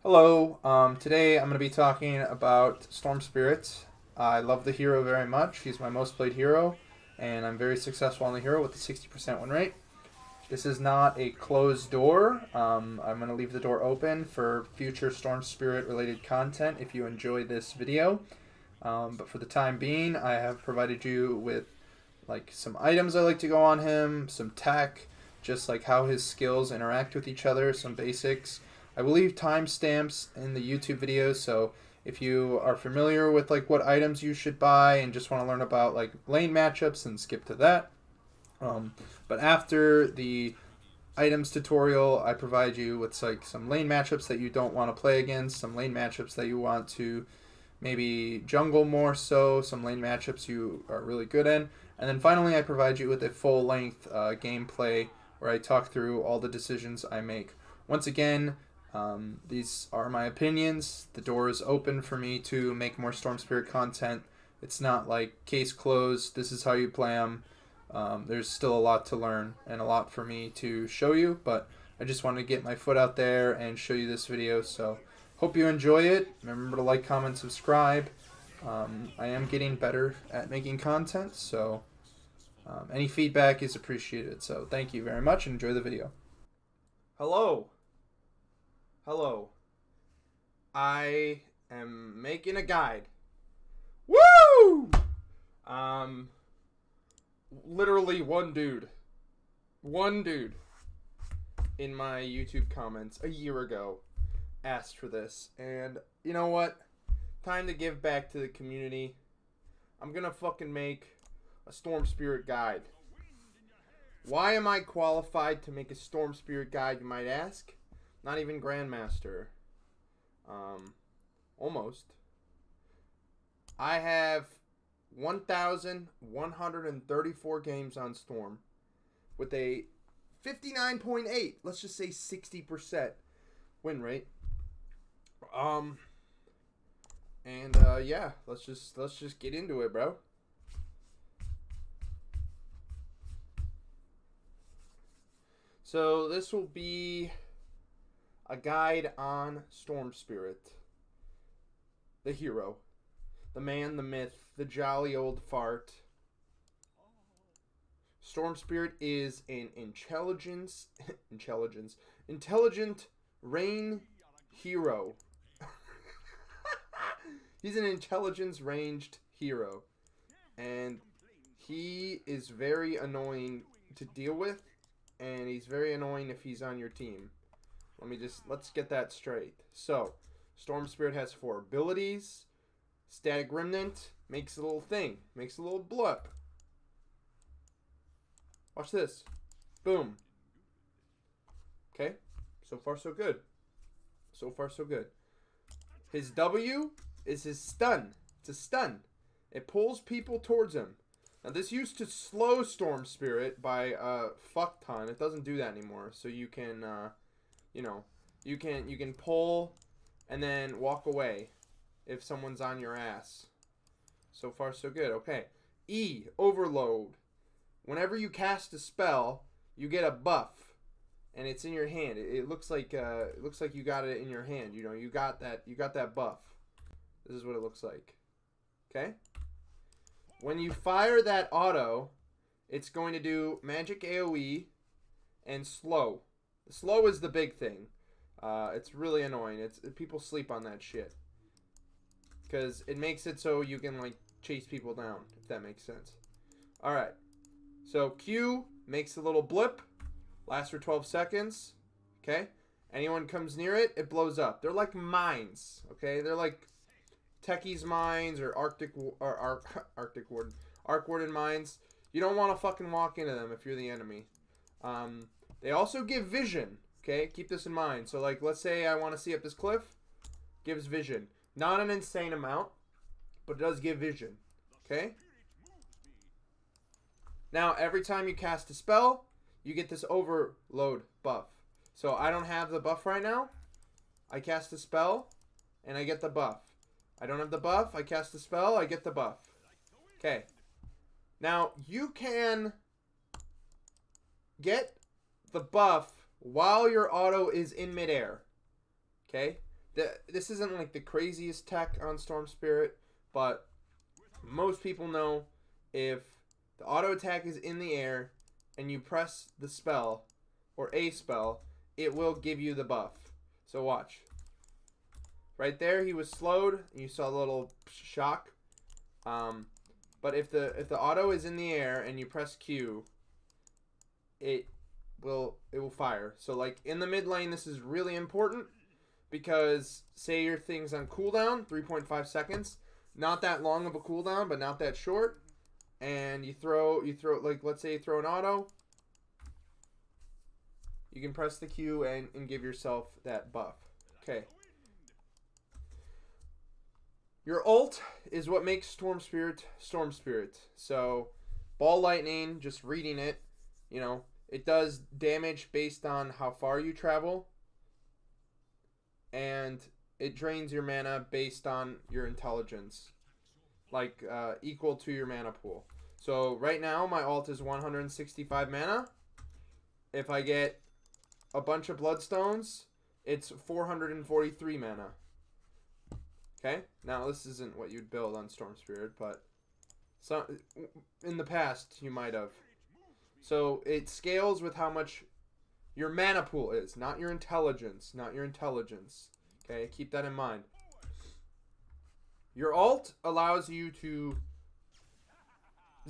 Hello. Today I'm going to be talking about Storm Spirit. I love the hero very much. He's my most played hero, and I'm very successful on the hero with a 60% win rate. This is not a closed door. I'm going to leave the door open for future Storm Spirit related content if you enjoy this video. But for the time being, I have provided you with like some items I like to go on him, some tech, just like how his skills interact with each other, some basics. I will leave timestamps in the YouTube videos, so if you are familiar with like what items you should buy and just want to learn about like lane matchups, and skip to that. Um, but after the items tutorial, I provide you with like some lane matchups that you don't want to play against, some lane matchups that you want to maybe jungle more so, some lane matchups you are really good in. And then finally, I provide you with a full length gameplay where I talk through all the decisions I make. Once again, these are my opinions. The door is open for me to make more Storm Spirit content. It's not like case closed, this is how you play them. There's still a lot to learn and a lot for me to show you, but I just wanted to get my foot out there and show you this video. So hope you enjoy it. Remember to like, comment, subscribe. I am getting better at making content, so any feedback is appreciated. So thank you very much and enjoy the video. Hello. Hello. I am making a guide. Woo! Literally one dude in my YouTube comments a year ago asked for this, and you know what? Time to give back to the community. I'm gonna fucking make a Storm Spirit guide. Why am I qualified to make a Storm Spirit guide, you might ask? Not even Grandmaster. Almost. I have 1,134 games on Storm with a 59.8, let's just say 60% win rate. Yeah, let's just get into it, bro. So this will be a guide on Storm Spirit, the hero, the man, the myth, the jolly old fart. Storm Spirit is an intelligent rain hero. He's an intelligence ranged hero, and he is very annoying to deal with, and he's very annoying if he's on your team. Let's get that straight. So, Storm Spirit has 4 abilities. Static Remnant makes a little thing, makes a little blip. Watch this. Boom. Okay, so far so good. So far so good. His W is his stun. It's a stun. It pulls people towards him. Now this used to slow Storm Spirit by a fuck ton. It doesn't do that anymore. So you can, you can pull and then walk away if someone's on your ass. So far so good. Okay. E, Overload. Whenever you cast a spell, you get a buff, and it's in your hand. It looks like you got it in your hand. You know, you got that buff. This is what it looks like. Okay? When you fire that auto, it's going to do magic AoE and slow. Slow is the big thing. It's really annoying. People sleep on that shit, because it makes it so you can like chase people down, if that makes sense. All right. So Q makes a little blip, lasts for 12 seconds. Okay? Anyone comes near it, it blows up. They're like mines. Okay? They're like Techie's mines or Arctic Warden mines. You don't want to fucking walk into them if you're the enemy. They also give vision. Okay? Keep this in mind. So like, let's say I want to see up this cliff. Gives vision. Not an insane amount, but it does give vision. Okay? Now, every time you cast a spell, you get this overload buff. So I don't have the buff right now. I cast a spell, and I get the buff. I don't have the buff. I cast a spell. I get the buff. Okay. Now, you can get the buff while your auto is in midair. Okay? This isn't like the craziest tech on Storm Spirit, but most people know if the auto attack is in the air and you press the spell or a spell, it will give you the buff. So watch. Right there, he was slowed. You saw a little shock. But if the auto is in the air and you press Q, it will fire. So like in the mid lane, this is really important because say your thing's on cooldown, 3.5 seconds, not that long of a cooldown, but not that short, and you throw like let's say you throw an auto, you can press the Q and give yourself that buff. Okay. Your ult is what makes Storm Spirit Storm Spirit. So, Ball Lightning, just reading it, you know, it does damage based on how far you travel. And it drains your mana based on your intelligence. Like, equal to your mana pool. So, right now, my ult is 165 mana. If I get a bunch of Bloodstones, it's 443 mana. Okay, now this isn't what you'd build on Storm Spirit, but in the past you might have. So it scales with how much your mana pool is, not your intelligence, Okay, keep that in mind. Your ult allows you to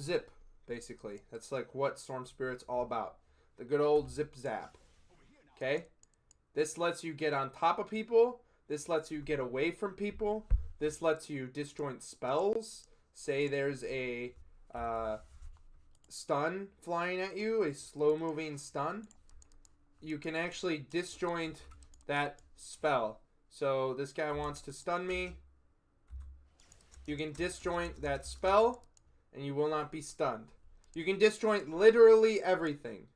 zip, basically. That's like what Storm Spirit's all about. The good old zip zap. Okay? This lets you get on top of people. This lets you get away from people. This lets you disjoint spells. Say there's a stun flying at you, a slow-moving stun. You can actually disjoint that spell. So this guy wants to stun me. You can disjoint that spell, and you will not be stunned. You can disjoint literally everything.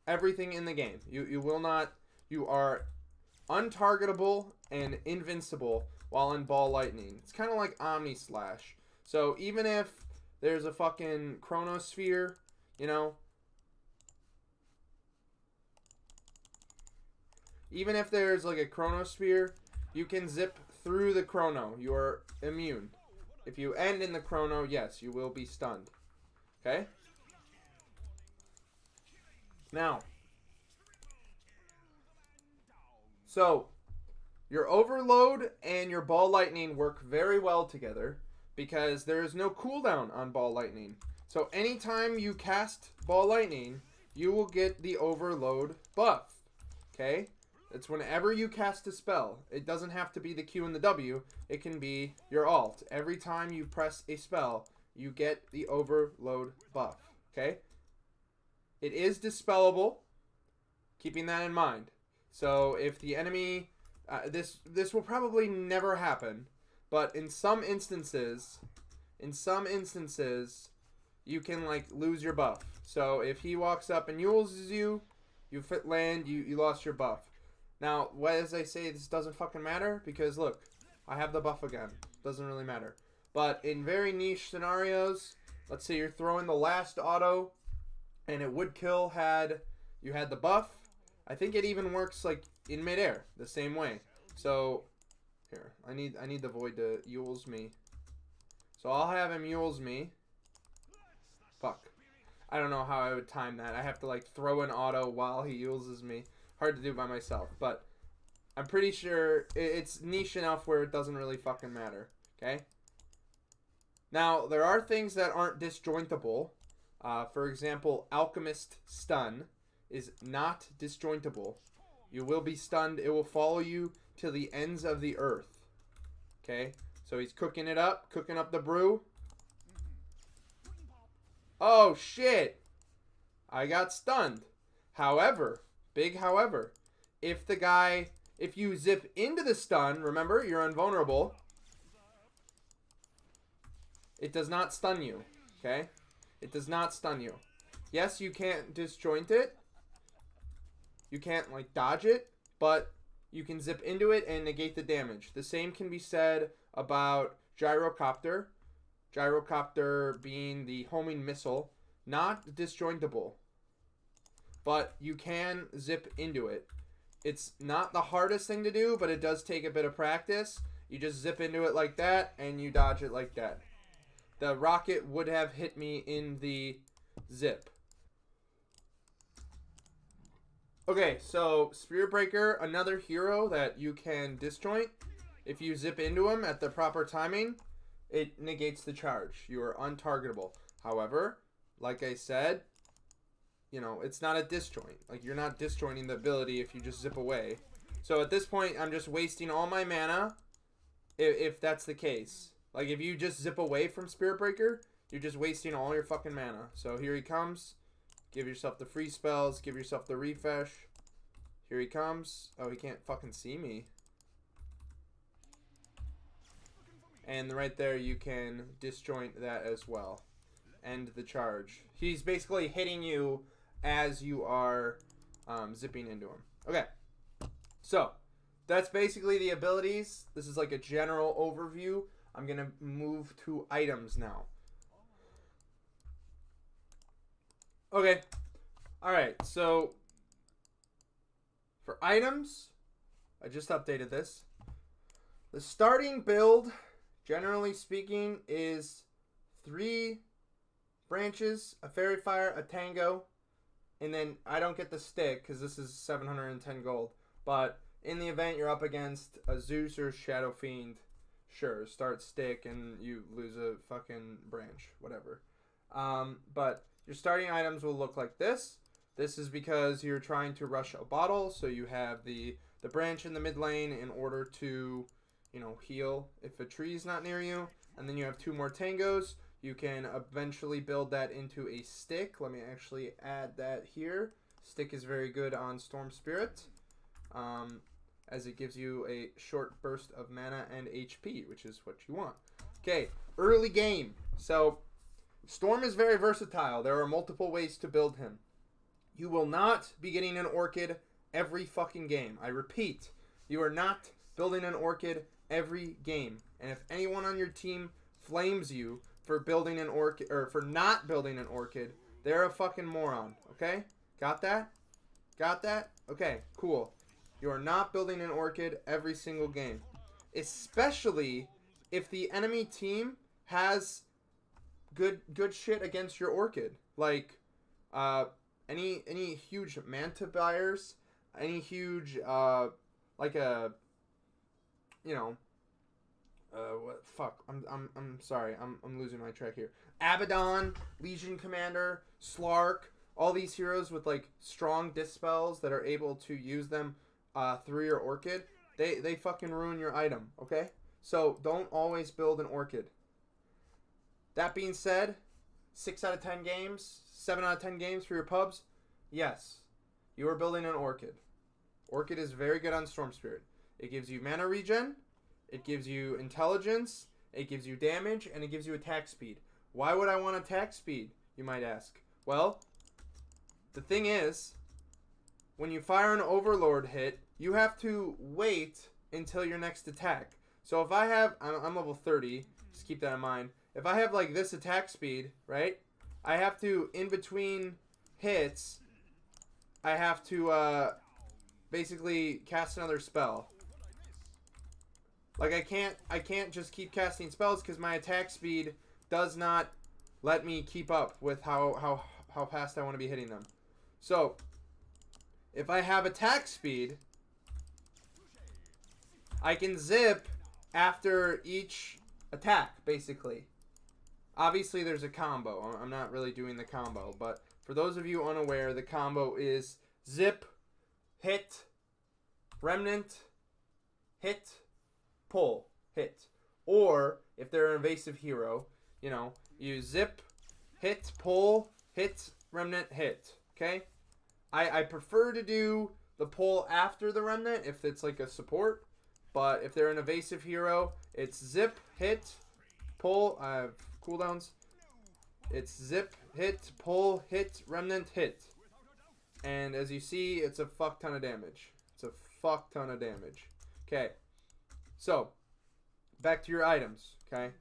Everything in the game. You will not... You are untargetable and invincible while in Ball Lightning. It's kind of like Omni Slash. So even if there's a fucking Chronosphere, you know, even if there's like a Chronosphere, you can zip through the Chrono. You are immune. If you end in the Chrono, yes, you will be stunned. Okay? Now, so your Overload and your Ball Lightning work very well together because there is no cooldown on Ball Lightning. So anytime you cast Ball Lightning, you will get the Overload buff. Okay? It's whenever you cast a spell. It doesn't have to be the Q and the W. It can be your alt. Every time you press a spell, you get the Overload buff. Okay? It is dispellable. Keeping that in mind. So if the enemy... this will probably never happen. But in some instances, you can like lose your buff. So if he walks up and uses you, you land, you lost your buff. Now, as I say, this doesn't fucking matter because look, I have the buff again. Doesn't really matter. But in very niche scenarios, let's say you're throwing the last auto, and it would kill had you had the buff. I think it even works like in midair the same way. So here, I need the Void to Yules me. So I'll have him Yules me. Fuck. I don't know how I would time that. I have to like throw an auto while he Yuleses me. Hard to do by myself, but I'm pretty sure it's niche enough where it doesn't really fucking matter. Okay? Now, there are things that aren't disjointable. For example, Alchemist Stun is not disjointable. You will be stunned. It will follow you to the ends of the earth. Okay? So he's cooking it up, cooking up the brew. Oh, shit! I got stunned. However, big however, if you zip into the stun, remember, you're invulnerable. It does not stun you. Okay? It does not stun you. Yes, you can't disjoint it. You can't, like, dodge it, but you can zip into it and negate the damage. The same can be said about Gyrocopter. Gyrocopter being the homing missile. Not disjointable. But you can zip into it. It's not the hardest thing to do, but it does take a bit of practice. You just zip into it like that, and you dodge it like that. The rocket would have hit me in the zip. Okay, so Spirit Breaker, another hero that you can disjoint. If you zip into him at the proper timing, it negates the charge. You are untargetable. However, like I said, you know, it's not a disjoint. Like, you're not disjointing the ability if you just zip away. So at this point, I'm just wasting all my mana if that's the case. Like, if you just zip away from Spirit Breaker, you're just wasting all your fucking mana. So here he comes. Give yourself the free spells. Give yourself the refresh. Here he comes. Oh, he can't fucking see me. And right there, you can disjoint that as well. End the charge. He's basically hitting you as you are zipping into him. Okay. So, that's basically the abilities. This is like a general overview. I'm going to move to items now. Okay. Alright, so for items, I just updated this. The starting build, generally speaking, is 3 branches, a Fairy Fire, a Tango, and then I don't get the stick because this is 710 gold. But in the event you're up against a Zeus or Shadow Fiend, sure, start stick and you lose a fucking branch, whatever. But your starting items will look like this. This is because you're trying to rush a bottle, so you have the branch in the mid lane in order to, you know, heal if a tree's not near you. And then you have 2 more tangos. You can eventually build that into a stick. Let me actually add that here. Stick is very good on Storm Spirit, as it gives you a short burst of mana and HP, which is what you want. Okay, early game. So Storm is very versatile. There are multiple ways to build him. You will not be getting an Orchid every fucking game. I repeat, you are not building an Orchid every game. And if anyone on your team flames you for building an Orchid, or for not building an Orchid, they're a fucking moron. Okay? Got that? Got that? Okay, cool. You are not building an Orchid every single game. Especially if the enemy team has good shit against your Orchid. Like, any huge Manta buyers, any huge, like a, you know, what, fuck, I'm sorry, I'm losing my track here. Abaddon, Legion Commander, Slark, all these heroes with, like, strong dispels that are able to use them, through your Orchid, they fucking ruin your item, okay? So, don't always build an Orchid. That being said, 6 out of 10 games, 7 out of 10 games for your pubs, yes, you are building an Orchid. Orchid is very good on Storm Spirit. It gives you mana regen, it gives you intelligence, it gives you damage, and it gives you attack speed. Why would I want attack speed, you might ask? Well, the thing is, when you fire an Overlord hit, you have to wait until your next attack. So if I have, I'm level 30, just keep that in mind. If I have like this attack speed, right, I have to, in between hits, I have to basically cast another spell. Like I can't just keep casting spells because my attack speed does not let me keep up with how fast I want to be hitting them. So if I have attack speed, I can zip after each attack, basically. Obviously, there's a combo. I'm not really doing the combo, but for those of you unaware, the combo is zip, hit, remnant, hit, pull, hit. Or, if they're an evasive hero, you know, you zip, hit, pull, hit, remnant, hit. Okay? I prefer to do the pull after the remnant if it's like a support, but if they're an evasive hero, it's zip, hit, pull. I have cooldowns. It's zip, hit, pull, hit, remnant, hit. And as you see, it's a fuck ton of damage. It's a fuck ton of damage. Okay. So, back to your items, okay?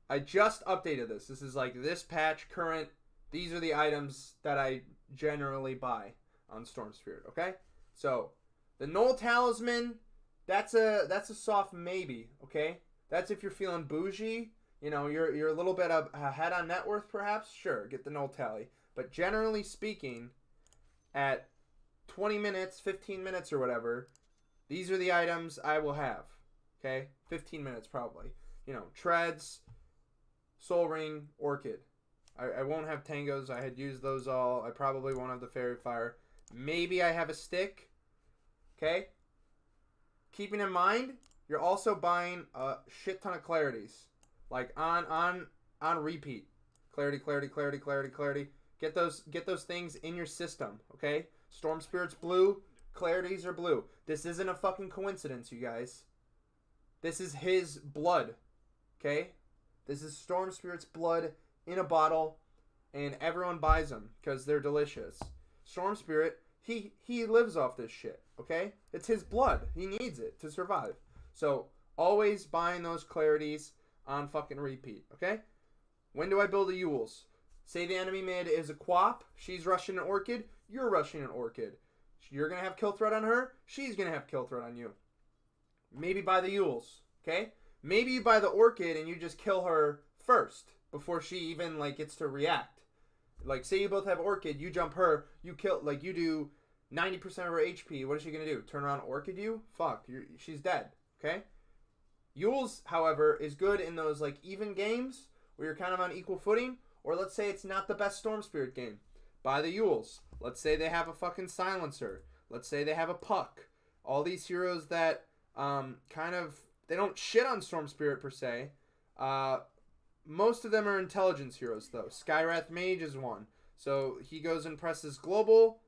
I just updated this. This is like this patch current. These are the items that I generally buy. on Storm Spirit, okay? So, the Null Talisman, that's a soft maybe, okay? That's if you're feeling bougie, you know, you're a little bit ahead on net worth perhaps, sure, get the Null Tally. But generally speaking, at 20 minutes, 15 minutes or whatever, these are the items I will have, okay? 15 minutes probably. You know, Treads, Soul Ring, Orchid. I won't have Tangos. I had used those all. I probably won't have the Fairy Fire. Maybe I have a stick. Okay? Keeping in mind, you're also buying a shit ton of Clarities. Like on repeat. Clarity, Clarity, Clarity, Clarity, Clarity. Get those things in your system, okay? Storm Spirit's blue. Clarities are blue. This isn't a fucking coincidence, you guys. This is his blood. Okay? This is Storm Spirit's blood in a bottle, and everyone buys them because they're delicious. Storm Spirit, he lives off this shit, okay? It's his blood. He needs it to survive. So, always buying those Clarities on fucking repeat, okay? When do I build a Yules? Say the enemy mid is a Quap, she's rushing an Orchid, you're rushing an Orchid. You're going to have kill threat on her, she's going to have kill threat on you. Maybe buy the Yules, okay? Maybe you buy the Orchid and you just kill her first before she even like gets to react. Like say you both have Orchid, you jump her, you kill, like you do 90% of her HP. What is she gonna do? Turn around Orchid you? Fuck, she's dead. Okay. Yules, however, is good in those like even games where you're kind of on equal footing, or let's say it's not the best Storm Spirit game. Buy the Yules. Let's say they have a fucking Silencer. Let's say they have a Puck. All these heroes that kind of they don't shit on Storm Spirit per se. Most of them are intelligence heroes, though. Skywrath Mage is one. So he goes and presses global.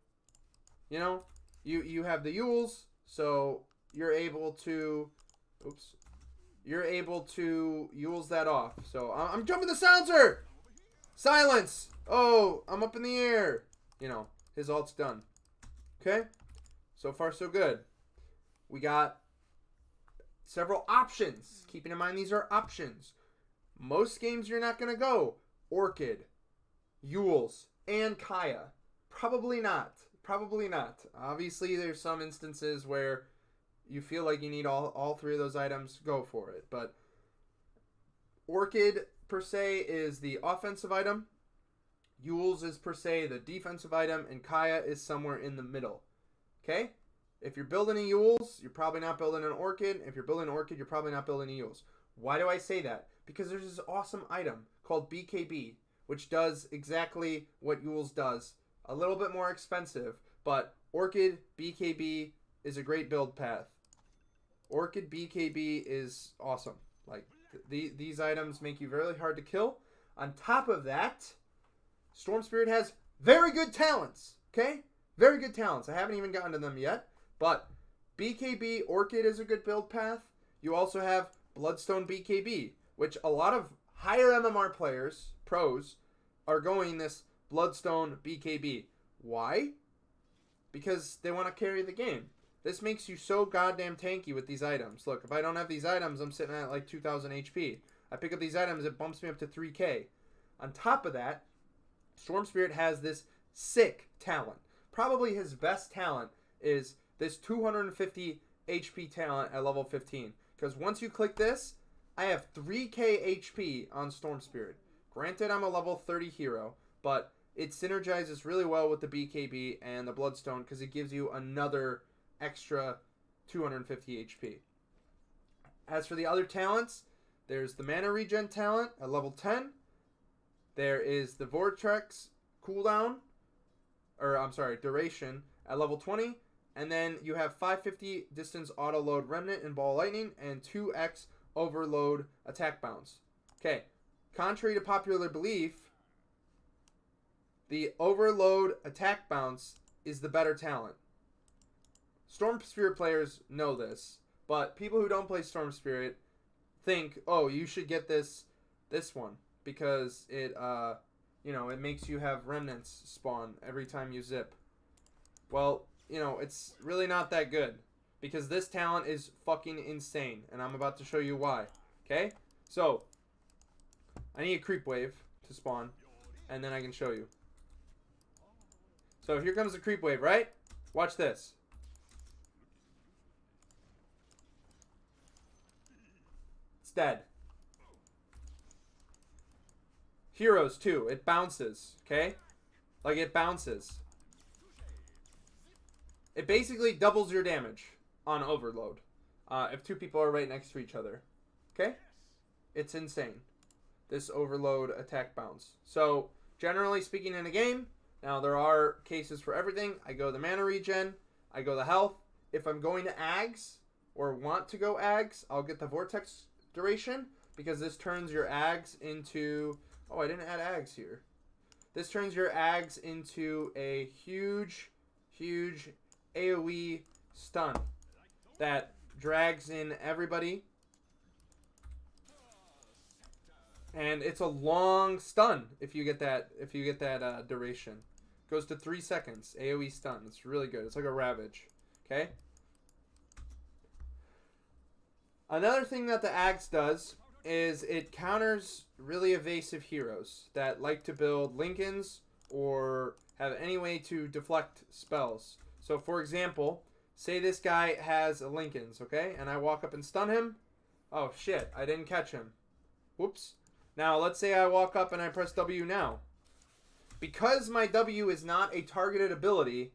You know, you have the Yules, so you're able to... Oops. You're able to Yules that off. So I'm jumping the silencer! Silence! Oh, I'm up in the air. You know, his ult's done. Okay? So far, so good. We got several options. Keeping in mind, these are options. Most games you're not going to go Orchid, Yules, and Kaya. Probably not. Probably not. Obviously, there's some instances where you feel like you need all three of those items. Go for it. But Orchid, per se, is the offensive item. Yules is, per se, the defensive item. And Kaya is somewhere in the middle. Okay? If you're building a Yules, you're probably not building an Orchid. If you're building an Orchid, you're probably not building a Yules. Why do I say that? Because there's this awesome item called BKB, which does exactly what Yules does. A little bit more expensive, but Orchid BKB is a great build path. Orchid BKB is awesome. Like, these items make you really hard to kill. On top of that, Storm Spirit has very good talents, okay? Very good talents. I haven't even gotten to them yet, but BKB Orchid is a good build path. You also have Bloodstone BKB, which a lot of higher MMR players, pros, are going this Bloodstone BKB. Why? Because they want to carry the game. This makes you so goddamn tanky with these items. Look, if I don't have these items, I'm sitting at like 2,000 HP. I pick up these items, it bumps me up to 3k. On top of that, Storm Spirit has this sick talent. Probably his best talent is this 250 HP talent at level 15. Because once you click this, I have 3k HP on Storm Spirit. Granted, I'm a level 30 hero, but it synergizes really well with the BKB and the Bloodstone because it gives you another extra 250 HP. As for the other talents, there's the Mana Regen talent at level 10. There is the Vortex cooldown, duration at level 20. And then you have 550 distance auto load Remnant and Ball Lightning and 2x overload attack bounce. Okay, contrary to popular belief, the overload attack bounce is the better talent. Storm Spirit players know this, but people who don't play Storm Spirit think, oh, you should get this one because it it makes you have remnants spawn every time you zip. Well, it's really not that good because this talent is fucking insane, and I'm about to show you why. Okay? So, I need a creep wave to spawn, and then I can show you. So here comes the creep wave, right? Watch this. It's dead. Heroes too. It bounces, okay? Like it bounces. It basically doubles your damage on overload if two people are right next to each other. Okay? It's insane. This overload attack bounce. So, generally speaking in a game, now there are cases for everything. I go the mana regen. I go the health. If I'm going to Ags or want to go Ags, I'll get the Vortex duration because this turns your Ags into... Oh, I didn't add Ags here. This turns your Ags into a huge, huge AoE stun that drags in everybody. And it's a long stun if you get that duration. Goes to 3 seconds. AoE stun. It's really good. It's like a Ravage. Okay? Another thing that the Axe does is it counters really evasive heroes that like to build Lincolns or have any way to deflect spells. So for example, say this guy has a Lincolns, okay? And I walk up and stun him. Oh shit, I didn't catch him. Whoops. Now let's say I walk up and I press W now. Because my W is not a targeted ability,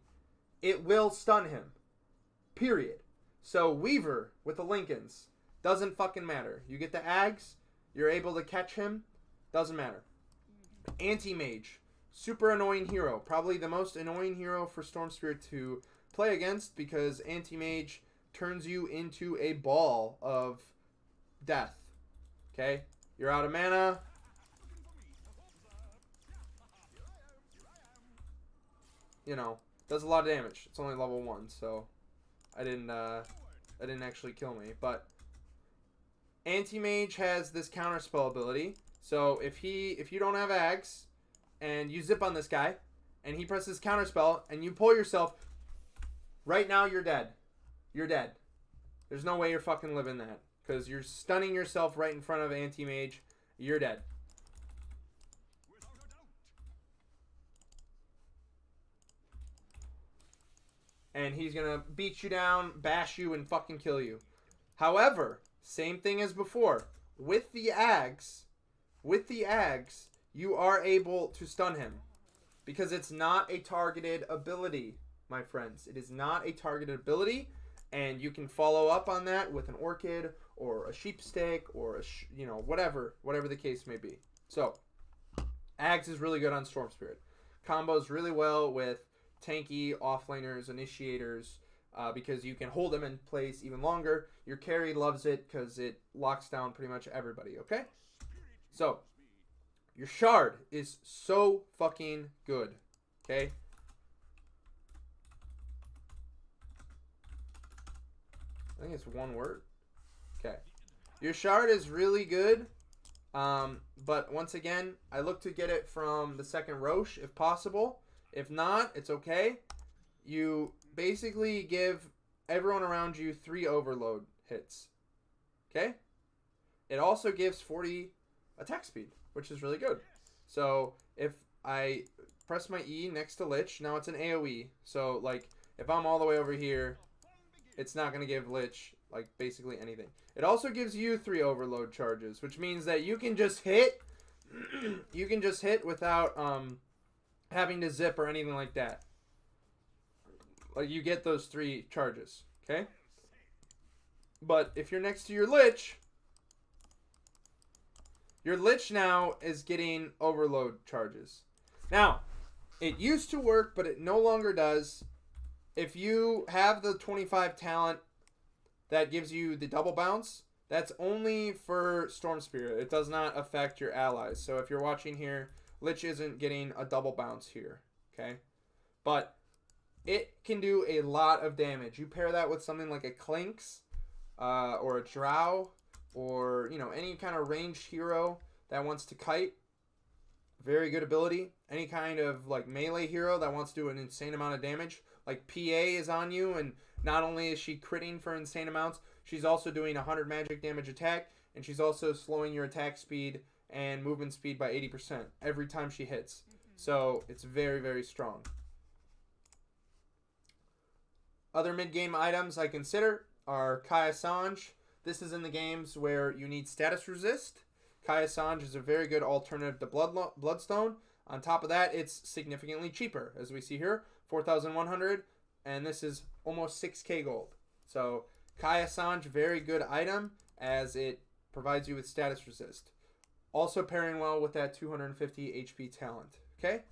it will stun him. Period. So Weaver with the Lincolns doesn't fucking matter. You get the Ags, you're able to catch him, doesn't matter. Anti-Mage, super annoying hero. Probably the most annoying hero for Storm Spirit to play against because Anti-Mage turns you into a ball of death. Okay? You're out of mana. You know, does a lot of damage. It's only level 1, so I didn't actually kill me. But Anti-Mage has this counter spell ability. So if you don't have Ags and you zip on this guy and he presses counter spell and you pull yourself, right now you're dead. You're dead. There's no way you're fucking living that. Because you're stunning yourself right in front of Anti-Mage. You're dead. And he's going to beat you down, bash you, and fucking kill you. However, same thing as before. With the Ags, you are able to stun him. Because it's not a targeted ability, my friends. It is not a targeted ability. And you can follow up on that with an Orchid or a Sheepstick or whatever the case may be. So, Ags is really good on Storm Spirit. Combos really well with tanky offlaners, initiators, because you can hold them in place even longer. Your carry loves it because it locks down pretty much everybody, okay? So, your Shard is so fucking good, okay? I think it's one word. Okay. Your Shard is really good. But once again, I look to get it from the second Roche if possible. If not, it's okay. You basically give everyone around you 3 overload hits. Okay? It also gives 40 attack speed, which is really good. So if I press my E next to Lich, now it's an AoE. So like if I'm all the way over here, it's not going to give Lich, like, basically anything. It also gives you 3 overload charges, which means that you can just hit, without having to zip or anything like that. Like, you get those 3 charges, okay? But if you're next to your Lich now is getting overload charges. Now, it used to work, but it no longer does. If you have the 25 talent that gives you the double bounce, that's only for Storm Spirit. It does not affect your allies. So if you're watching here, Lich isn't getting a double bounce here, okay? But it can do a lot of damage. You pair that with something like a Clinks or a Drow or, any kind of ranged hero that wants to kite. Very good ability. Any kind of like melee hero that wants to do an insane amount of damage. Like PA is on you, and not only is she critting for insane amounts, she's also doing 100 magic damage attack, and she's also slowing your attack speed and movement speed by 80% every time she hits. So it's very, very strong. Other mid-game items I consider are Kaya Sange. This is in the games where you need status resist. Kaya Sange is a very good alternative to Bloodstone. On top of that, it's significantly cheaper, as we see here, 4,100, and this is almost 6k gold. So Kaya Sange, very good item, as it provides you with status resist. Also pairing well with that 250 HP talent. Okay?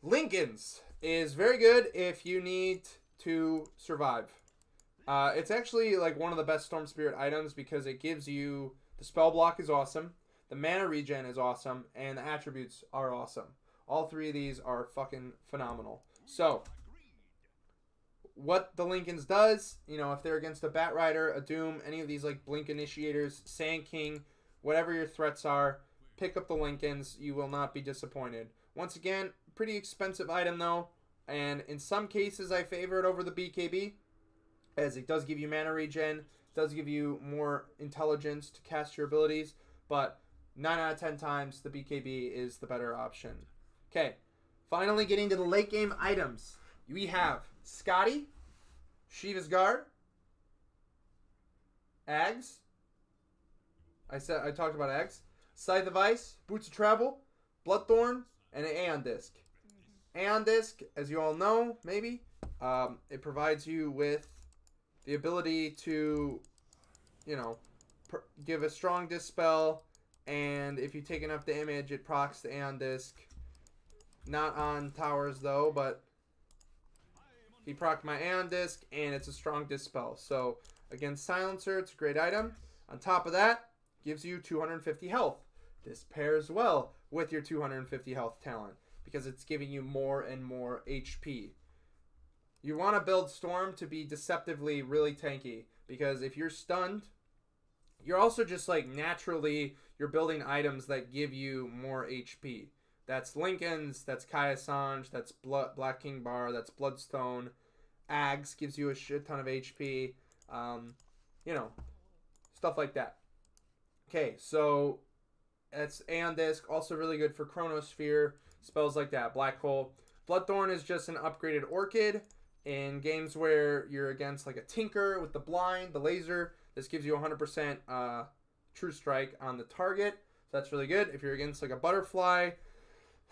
Linken's is very good if you need to survive. It's actually like one of the best Storm Spirit items because it gives you... The spell block is awesome. The mana regen is awesome. And the attributes are awesome. All three of these are fucking phenomenal. So, what the Linken's does, you know, if they're against a Bat Rider, a Doom, any of these like Blink Initiators, Sand King, whatever your threats are, pick up the Linken's. You will not be disappointed. Once again, pretty expensive item though. And in some cases, I favor it over the BKB. As it does give you mana regen, does give you more intelligence to cast your abilities, but 9 out of 10 times the BKB is the better option. Okay, finally getting to the late game items. We have Skadi, Shiva's Guard, Ags. I talked about Ags. Scythe of Ice, Boots of Travel, Bloodthorn, and an Aeon Disc. Aeon Disc, as you all know, maybe, it provides you with the ability to, you know, give a strong dispel, and if you take enough damage, it procs the Aeon Disc. Not on towers though, but he procced my Aeon Disc, and it's a strong dispel. So against Silencer, it's a great item. On top of that, gives you 250 health. This pairs well with your 250 health talent because it's giving you more and more HP. You want to build Storm to be deceptively really tanky because if you're stunned, you're also just like naturally you're building items that give you more HP. That's Linken's, that's Kaya Sange, that's Black King Bar, that's Bloodstone. Ags gives you a shit ton of HP. You know, stuff like that. Okay, so that's Aeon Disc, also really good for Chronosphere, spells like that, Black Hole. Bloodthorn is just an upgraded Orchid. In games where you're against like a Tinker with the blind, the laser, this gives you 100% true strike on the target. So that's really good. If you're against like a Butterfly,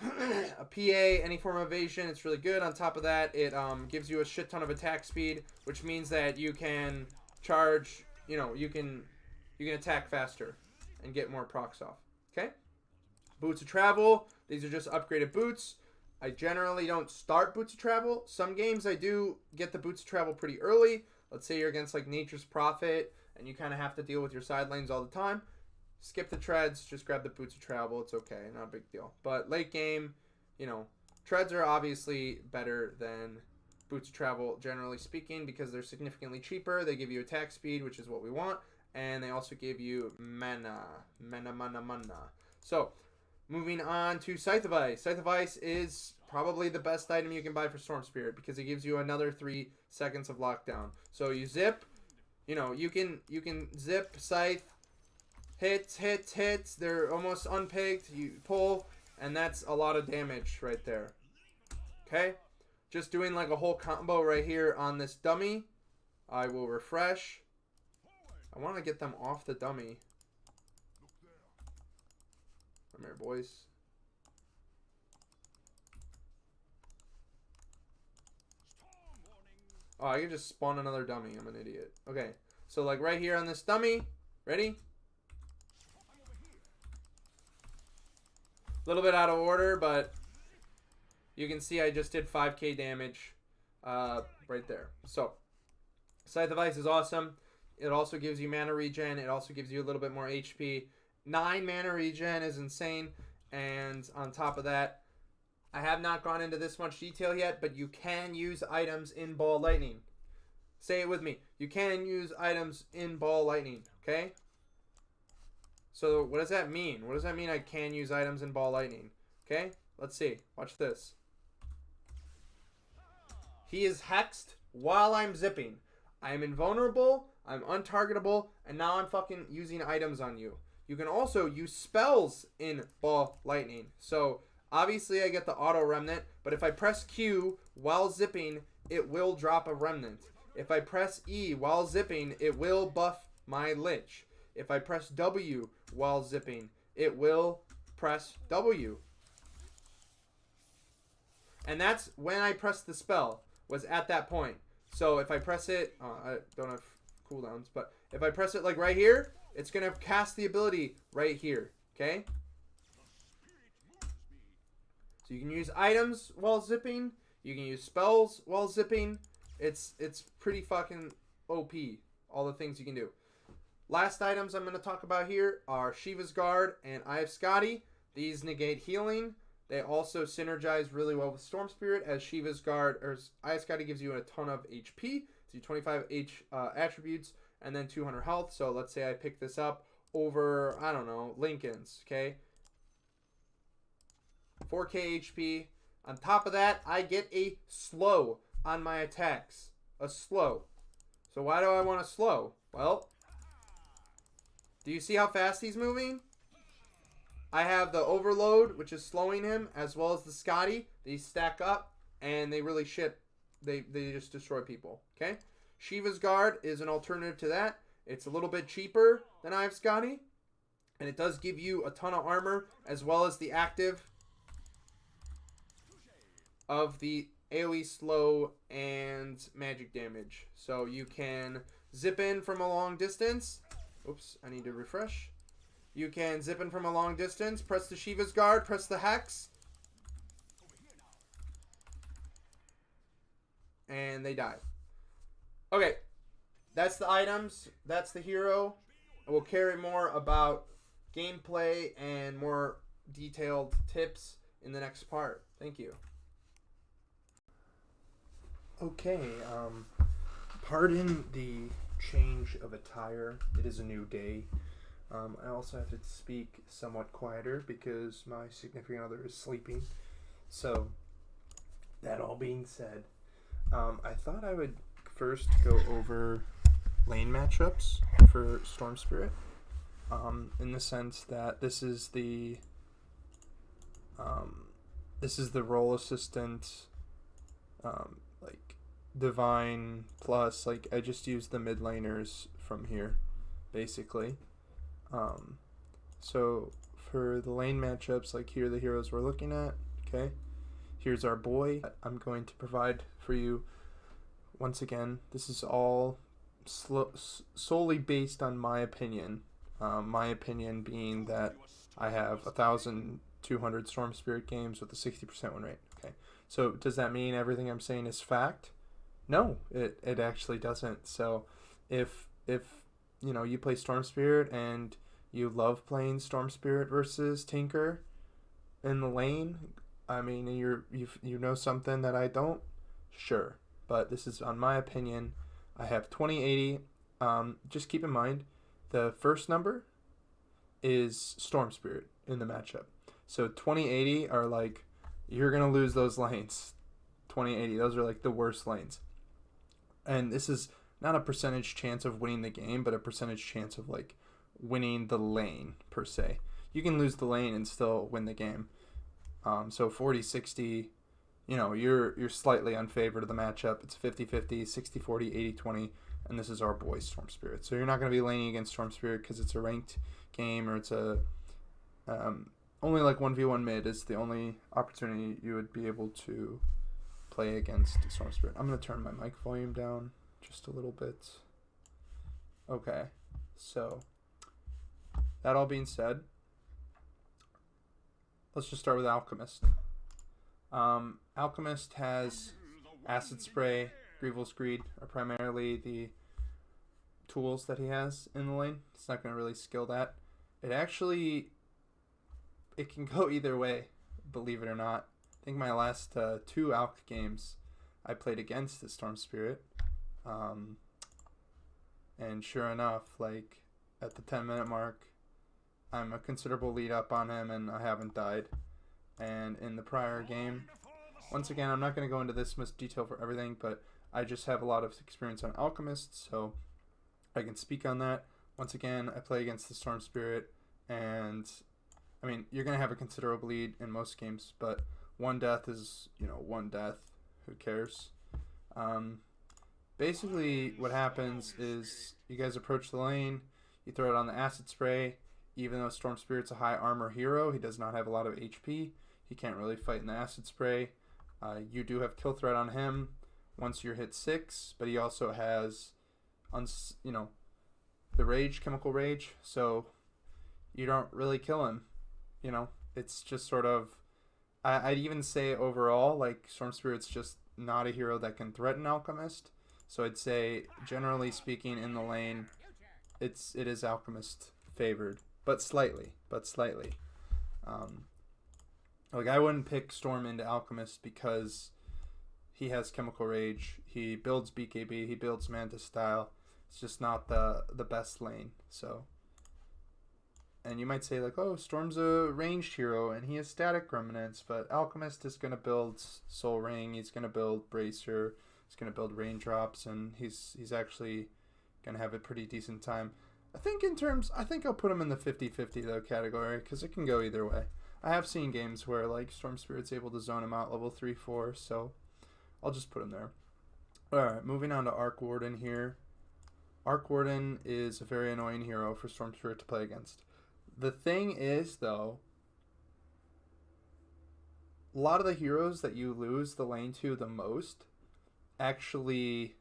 a PA, any form of evasion, it's really good. On top of that, it gives you a shit ton of attack speed, which means that you can charge, you know, you can attack faster and get more procs off. Okay? Boots of Travel. These are just upgraded boots. I generally don't start Boots of Travel. Some games I do get the Boots of Travel pretty early. Let's say you're against like Nature's Prophet and you kind of have to deal with your side lanes all the time. Skip the treads, just grab the Boots of Travel. It's okay, not a big deal. But late game, you know, treads are obviously better than Boots of Travel, generally speaking, because they're significantly cheaper. They give you attack speed, which is what we want, and they also give you mana. So, moving on to Scythe of Ice. Scythe of Ice is probably the best item you can buy for Storm Spirit because it gives you another 3 seconds of lockdown. So you zip, you know, you can zip, Scythe, hits. They're almost unpegged. You pull, and that's a lot of damage right there. Okay? Just doing like a whole combo right here on this dummy. I will refresh. I want to get them off the dummy. Come here, boys. Oh, I can just spawn another dummy. I'm an idiot. Okay. So, like, right here on this dummy. Ready? A little bit out of order, but you can see I just did 5k damage right there. So, Scythe of Ice is awesome. It also gives you mana regen. It also gives you a little bit more HP. 9 mana regen is insane. And on top of that, I have not gone into this much detail yet, but you can use items in Ball Lightning. Say it with me. You can use items in Ball Lightning, okay? So what does that mean? What does that mean I can use items in Ball Lightning? Okay, let's see. Watch this. He is hexed while I'm zipping. I'm invulnerable, I'm untargetable, and now I'm fucking using items on you. You can also use spells in Ball Lightning. So obviously I get the auto remnant, but if I press Q while zipping, it will drop a remnant. If I press E while zipping, it will buff my Lich. If I press W while zipping, it will press W. And that's when I pressed the spell, was at that point. So if I press it, I don't have cooldowns, but if I press it like right here, it's going to cast the ability right here, okay? So you can use items while zipping, you can use spells while zipping. It's pretty fucking OP, all the things you can do. Last items I'm going to talk about here are Shiva's Guard and Eye of Skadi. These negate healing. They also synergize really well with Storm Spirit, as Shiva's Guard or Eye of Skadi gives you a ton of HP. So 25 attributes and then 200 health. So let's say I pick this up over, I don't know, Lincoln's, okay? 4k HP. On top of that, I get a slow on my attacks. A slow. So why do I want a slow? Well, do you see how fast he's moving? I have the Overload, which is slowing him, as well as the Skadi. These stack up, and they really shit. They just destroy people, okay? Shiva's Guard is an alternative to that. It's a little bit cheaper than Eye of Skadi, and it does give you a ton of armor, as well as the active of the AoE slow and magic damage. So you can zip in from a long distance. Oops, I need to refresh. You can zip in from a long distance, press the Shiva's Guard, press the Hex, and they die. Okay, that's the items, that's the hero. I will carry more about gameplay and more detailed tips in the next part. Thank you. Okay, pardon the change of attire. It is a new day. I also have to speak somewhat quieter because my significant other is sleeping. So, that all being said, I thought I would first go over lane matchups for Storm Spirit. In the sense that this is the role assistant, like Divine plus, like I just use the mid laners from here, basically. So for the lane matchups, like here are the heroes we're looking at, okay? Here's our boy. I'm going to provide for you, once again, this is all solely based on my opinion. My opinion being that I have 1,200 Storm Spirit games with a 60% win rate, okay? So does that mean everything I'm saying is fact? No, it actually doesn't. So if you know, you play Storm Spirit and you love playing Storm Spirit versus Tinker in the lane, I mean, you know something that I don't, sure. But this is on my opinion. I have 2080. Just keep in mind, the first number is Storm Spirit in the matchup. So 2080 are like, you're going to lose those lanes. 2080, those are like the worst lanes. And this is not a percentage chance of winning the game, but a percentage chance of like winning the lane per se. You can lose the lane and still win the game. So 40-60, you know, you're slightly unfavored of the matchup. It's 50-50, 60-40, 80-20, and this is our boy Storm Spirit. So you're not going to be laning against Storm Spirit because it's a ranked game, or it's a only like 1v1 mid is the only opportunity you would be able to play against Storm Spirit. I'm going to turn my mic volume down just a little bit. Okay, so that all being said, let's just start with Alchemist. Alchemist has Acid Spray, Grievel's Greed are primarily the tools that he has in the lane. It's not going to really skill that. It can go either way, believe it or not. I think my last 2 Alch games I played against the Storm Spirit. And sure enough, like at the 10-minute mark, I'm a considerable lead up on him and I haven't died. And in the prior game, once again, I'm not going to go into this much detail for everything, but I just have a lot of experience on Alchemist, so I can speak on that. Once again, I play against the Storm Spirit, and I mean, you're going to have a considerable lead in most games, but one death is, you know, one death. Who cares? Basically, what happens is you guys approach the lane, you throw it on the acid spray. Even though Storm Spirit's a high armor hero, he does not have a lot of HP. He can't really fight in the acid spray. You do have kill threat on him once you're hit 6, but he also has, the rage, chemical rage, so you don't really kill him. It's just sort of, I'd even say overall, like, Storm Spirit's just not a hero that can threaten Alchemist. So I'd say, generally speaking, in the lane, it is Alchemist favored, but slightly. I wouldn't pick Storm into Alchemist because he has Chemical Rage. He builds BKB. He builds Manta Style. It's just not the best lane. So, and you might say like, oh, Storm's a ranged hero and he has Static Remnants, but Alchemist is gonna build Soul Ring. He's gonna build Bracer. He's gonna build Raindrops, and he's actually gonna have a pretty decent time. I think I'll put him in the 50-50 though category because it can go either way. I have seen games where like Storm Spirit's able to zone him out level 3-4, so I'll just put him there. Alright, moving on to Arc Warden here. Arc Warden is a very annoying hero for Storm Spirit to play against. The thing is though, a lot of the heroes that you lose the lane to the most actually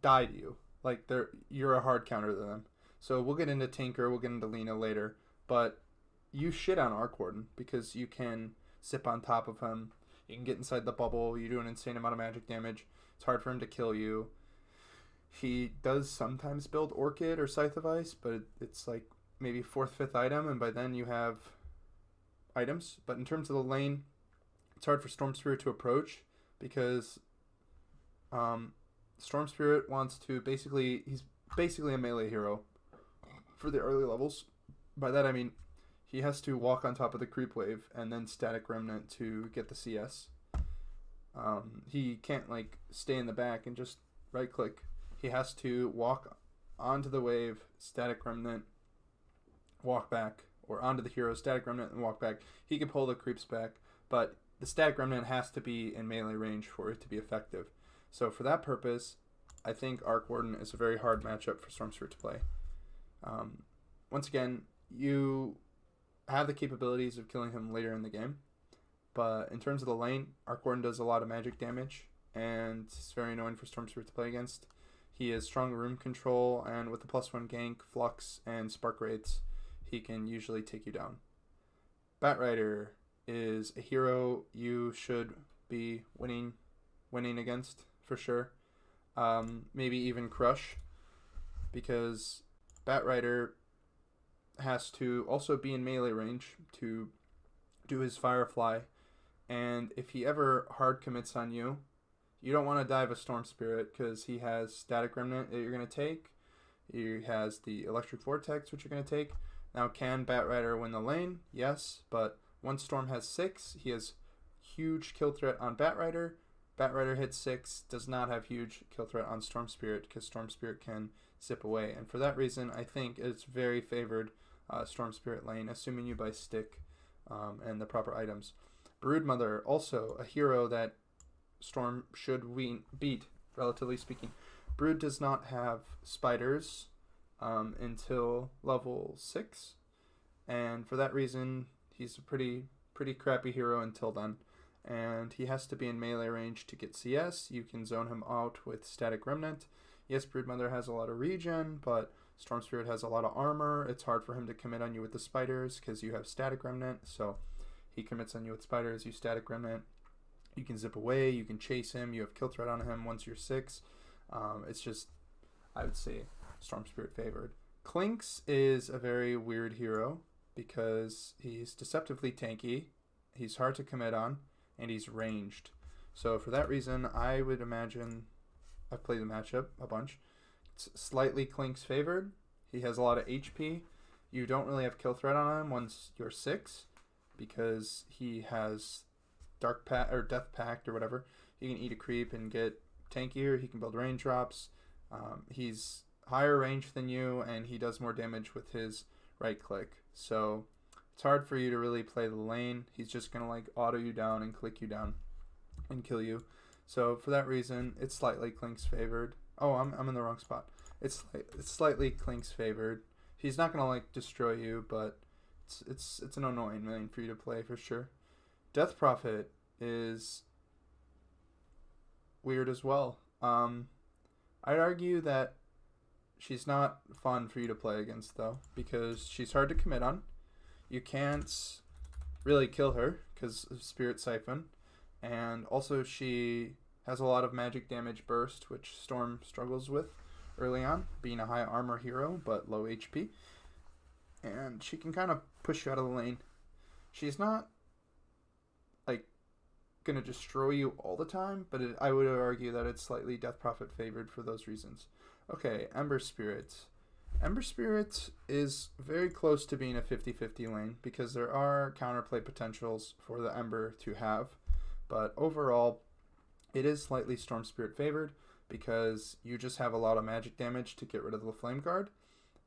die to you. Like, you're a hard counter to them. So we'll get into Tinker, we'll get into Lina later, but you shit on Arc Warden because you can sip on top of him. You can get inside the bubble. You do an insane amount of magic damage. It's hard for him to kill you. He does sometimes build Orchid or Scythe of Ice, but it's like maybe 4th, 5th item, and by then you have items. But in terms of the lane, it's hard for Storm Spirit to approach because Storm Spirit wants to he's basically a melee hero for the early levels. By that I mean he has to walk on top of the creep wave and then Static Remnant to get the CS. He can't like stay in the back and just right click. He has to walk onto the wave, Static Remnant, walk back, or onto the hero, Static Remnant, and walk back. He can pull the creeps back, but the Static Remnant has to be in melee range for it to be effective. So for that purpose, I think Arc Warden is a very hard matchup for Storm Spirit to play. Once again, you have the capabilities of killing him later in the game, but in terms of the lane, Arc Warden does a lot of magic damage, and it's very annoying for Storm Spirit to play against. He has strong room control, and with the +1 gank, Flux, and Spark Wraiths, he can usually take you down. Batrider is a hero you should be winning against for sure. Maybe even Crush, because Batrider has to also be in melee range to do his Firefly, and if he ever hard commits on you, you don't want to dive a Storm Spirit because he has Static Remnant that you're going to take. He has the Electric Vortex, which you're going to take. Now, can Batrider win the lane? Yes, but once Storm has 6, he has huge kill threat on Batrider. Batrider hits 6, does not have huge kill threat on Storm Spirit because Storm Spirit can zip away. And for that reason, I think it's very favored Storm Spirit lane, assuming you buy Stick and the proper items. Broodmother, also a hero that Storm should beat, relatively speaking. Brood does not have spiders until level 6, and for that reason, he's a pretty crappy hero until then. And he has to be in melee range to get CS. You can zone him out with Static Remnant. Yes, Broodmother has a lot of regen, but Storm Spirit has a lot of armor. It's hard for him to commit on you with the spiders because you have Static Remnant. So he commits on you with spiders, you Static Remnant. You can zip away, you can chase him, you have kill threat on him once you're 6. It's just, I would say, Storm Spirit favored. Clinks is a very weird hero because he's deceptively tanky, he's hard to commit on, and he's ranged. So for that reason, I would imagine, I've played the matchup a bunch, it's slightly Clinks favored. He has a lot of HP. You don't really have kill threat on him once you're 6 because he has Dark Pact or Death Pact or whatever. He can eat a creep and get tankier. He can build Raindrops. He's higher range than you, and he does more damage with his right click. So it's hard for you to really play the lane. He's just gonna like auto you down and click you down and kill you. So for that reason, it's slightly Klink's favored. Oh, I'm in the wrong spot. It's slightly Klink's favored. He's not gonna like destroy you, but it's an annoying lane for you to play for sure. Death Prophet is weird as well. I'd argue that she's not fun for you to play against though, because she's hard to commit on. You can't really kill her because of Spirit Siphon, and also she has a lot of magic damage burst, which Storm struggles with early on, being a high armor hero but low HP, and she can kind of push you out of the lane. She's not like gonna destroy you all the time, but I would argue that it's slightly Death Prophet favored for those reasons. Okay, Ember Spirit. Ember Spirit is very close to being a 50-50 lane because there are counterplay potentials for the Ember to have, but overall it is slightly Storm Spirit favored because you just have a lot of magic damage to get rid of the Flame Guard,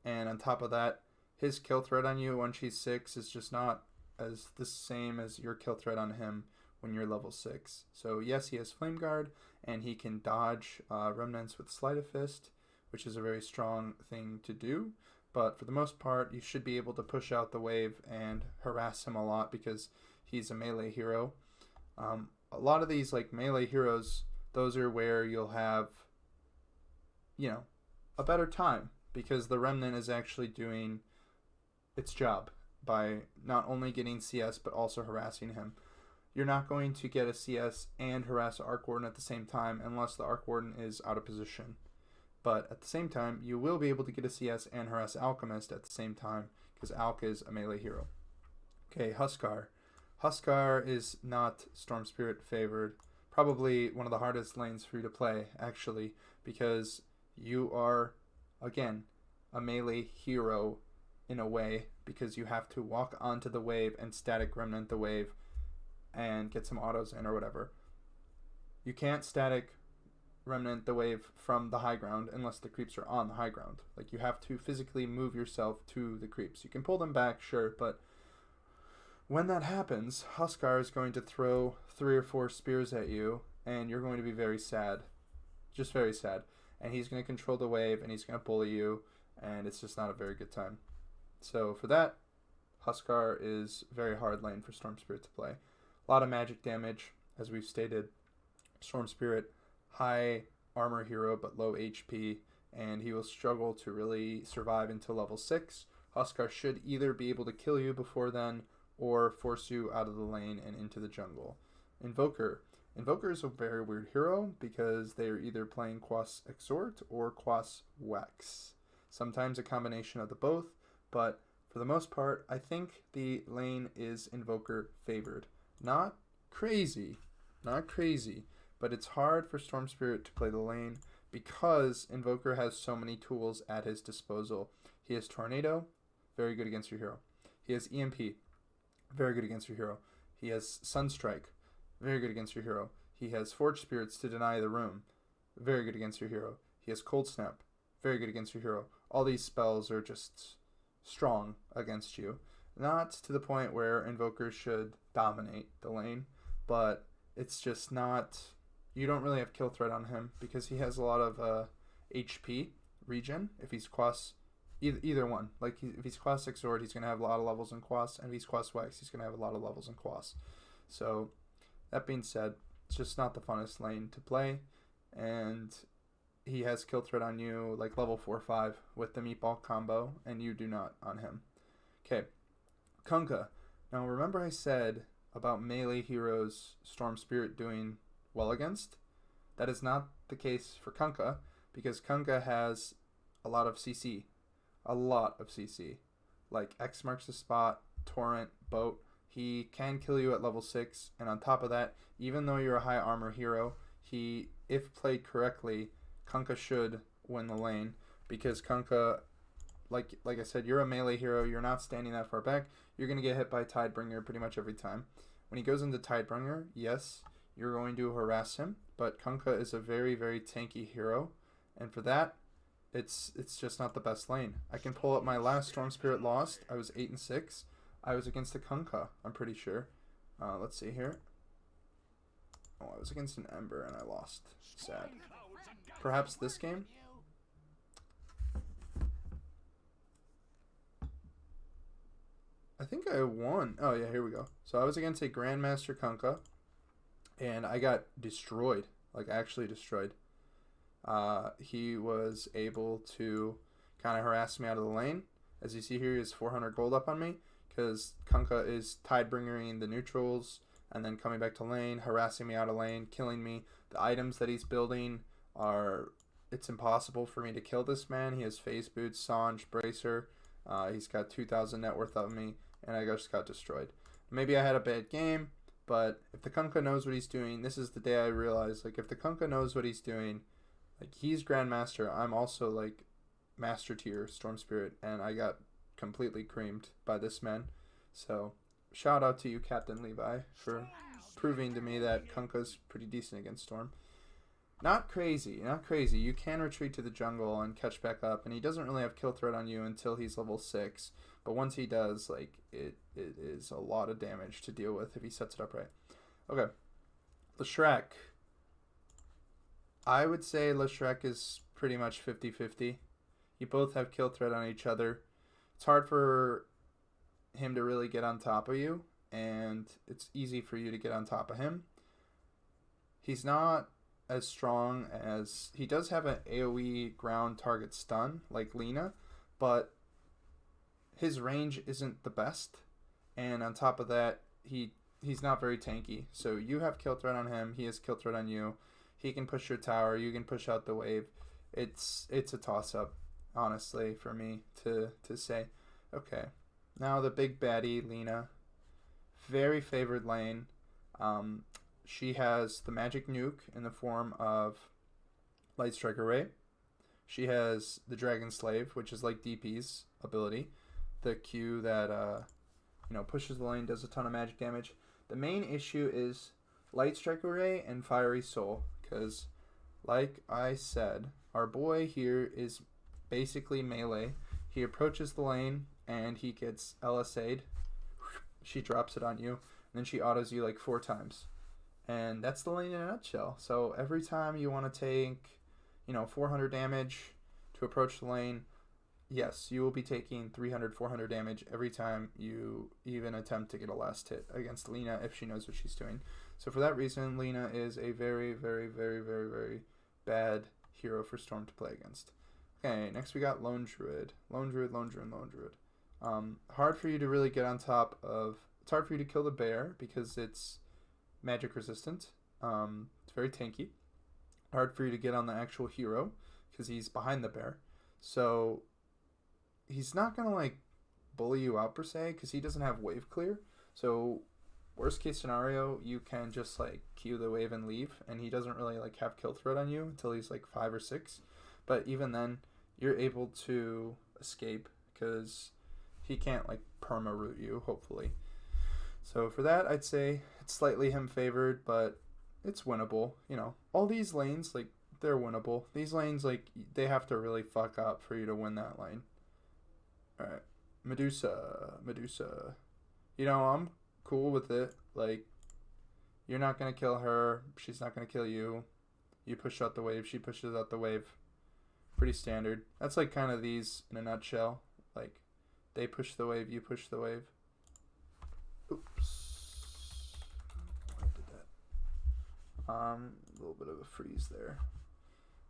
and on top of that, his kill threat on you when she's 6 is just not as the same as your kill threat on him when you're level 6. So yes, he has Flame Guard, and he can dodge Remnants with Sleight of Fist, which is a very strong thing to do, but for the most part, you should be able to push out the wave and harass him a lot because he's a melee hero. A lot of these like melee heroes, those are where you'll have, you know, a better time because the Remnant is actually doing its job by not only getting CS but also harassing him. You're not going to get a CS and harass Arc Warden at the same time unless the Arc Warden is out of position. But at the same time, you will be able to get a CS and harass Alchemist at the same time because Alch is a melee hero. Okay, Huskar. Huskar is not Storm Spirit favored. Probably one of the hardest lanes for you to play, actually, because you are, again, a melee hero in a way because you have to walk onto the wave and static remnant the wave and get some autos in or whatever. You can't static remnant the wave from the high ground unless the creeps are on the high ground. Like, you have to physically move yourself to the creeps. You can pull them back, sure, but when that happens, Huskar is going to throw 3 or 4 spears at you, and you're going to be very sad. Just very sad. And he's going to control the wave, and he's going to bully you, and it's just not a very good time. So for that, Huskar is very hard lane for Storm Spirit to play. A lot of magic damage, as we've stated. Storm Spirit, high armor hero but low HP, and he will struggle to really survive until level 6. Huskar should either be able to kill you before then or force you out of the lane and into the jungle. Invoker. Invoker is a very weird hero because they are either playing Quas Exhort or Quas Wex. Sometimes a combination of the both, but for the most part, I think the lane is Invoker favored. Not crazy, but it's hard for Storm Spirit to play the lane because Invoker has so many tools at his disposal. He has Tornado, very good against your hero. He has EMP, very good against your hero. He has Sunstrike, very good against your hero. He has Forge Spirits to deny the room, very good against your hero. He has Cold Snap, very good against your hero. All these spells are just strong against you. Not to the point where Invokers should dominate the lane, but it's just not... You don't really have kill threat on him because he has a lot of HP regen if he's Quas... Either one. Like, if he's Quas Exhort, he's going to have a lot of levels in Quas, and if he's Quas Wex, he's going to have a lot of levels in Quas. So, that being said, it's just not the funnest lane to play, and he has kill threat on you like level 4 or 5 with the meatball combo, and you do not on him. Okay, Kunkka. Now, remember I said about melee heroes Storm Spirit doing well against? That is not the case for Kunkka, because Kunkka has a lot of CC. A lot of CC. Like X marks the spot, Torrent, Boat. He can kill you at level 6, and on top of that, even though you're a high armor hero, he, if played correctly, Kunkka should win the lane, because Kunkka, like I said, you're a melee hero, you're not standing that far back, you're going to get hit by Tidebringer pretty much every time. When he goes into Tidebringer, yes, you're going to harass him, but Kunkka is a very, very tanky hero, and for that, it's just not the best lane. I can pull up my last Storm Spirit lost. I was 8-6. I was against a Kunkka, I'm pretty sure. Let's see here. Oh, I was against an Ember and I lost. Sad. Perhaps this game? I think I won. Oh, yeah, here we go. So I was against a Grandmaster Kunkka, and I got destroyed. Like, actually destroyed. He was able to kind of harass me out of the lane. As you see here, he has 400 gold up on me, because Kunkka is Tidebringering the neutrals, and then coming back to lane, harassing me out of lane, killing me. The items that he's building are... It's impossible for me to kill this man. He has Phase Boots, Sange, Bracer. He's got 2,000 net worth of me, and I just got destroyed. Maybe I had a bad game, but if the Kunkka knows what he's doing, this is the day I realized, like, if the Kunkka knows what he's doing, like, he's Grandmaster, I'm also, like, Master Tier Storm Spirit, and I got completely creamed by this man. So, shout out to you, Captain Levi, for proving to me that Kunkka's pretty decent against Storm. Not crazy, not crazy. You can retreat to the jungle and catch back up, and he doesn't really have kill threat on you until he's level 6. But once he does, like, it is a lot of damage to deal with if he sets it up right. Okay. Leshrac. I would say Leshrac is pretty much 50-50. You both have kill threat on each other. It's hard for him to really get on top of you, and it's easy for you to get on top of him. He's not as strong as... He does have an AoE ground target stun, like Lina, but his range isn't the best, and on top of that, he's not very tanky. So you have kill threat on him, he has kill threat on you. He can push your tower, you can push out the wave. It's a toss-up, honestly, for me to say. Okay, now the big baddie, Lina. Very favored lane. She has the magic nuke in the form of Light Strike Array. She has the Dragon Slave, which is like DP's ability. The Q that pushes the lane, does a ton of magic damage. The main issue is Light Strike Array and Fiery Soul, because, like I said, our boy here is basically melee. He approaches the lane and he gets LSA'd. She drops it on you, and then she autos you like 4 times. And that's the lane in a nutshell. So every time you want to take, 400 damage to approach the lane, yes, you will be taking 300, 400 damage every time you even attempt to get a last hit against Lina if she knows what she's doing. So for that reason, Lina is a very, very, very, very, very bad hero for Storm to play against. Okay, next we got Lone Druid. Lone Druid, Lone Druid, Lone Druid. Hard for you to really get on top of... It's hard for you to kill the bear because it's magic resistant. It's very tanky. Hard for you to get on the actual hero because he's behind the bear. So he's not going to like bully you out per se because he doesn't have wave clear. So worst case scenario, you can just like Q the wave and leave, and he doesn't really like have kill threat on you until he's like 5 or 6. But even then, you're able to escape because he can't like perma root you, hopefully. So for that, I'd say it's slightly him favored, but it's winnable. All these lanes, like, they're winnable. These lanes, like, they have to really fuck up for you to win that lane. Alright. Medusa. I'm cool with it. Like, you're not going to kill her. She's not going to kill you. You push out the wave. She pushes out the wave. Pretty standard. That's, like, kind of these in a nutshell. Like, they push the wave, you push the wave. Oops. I did that. A little bit of a freeze there.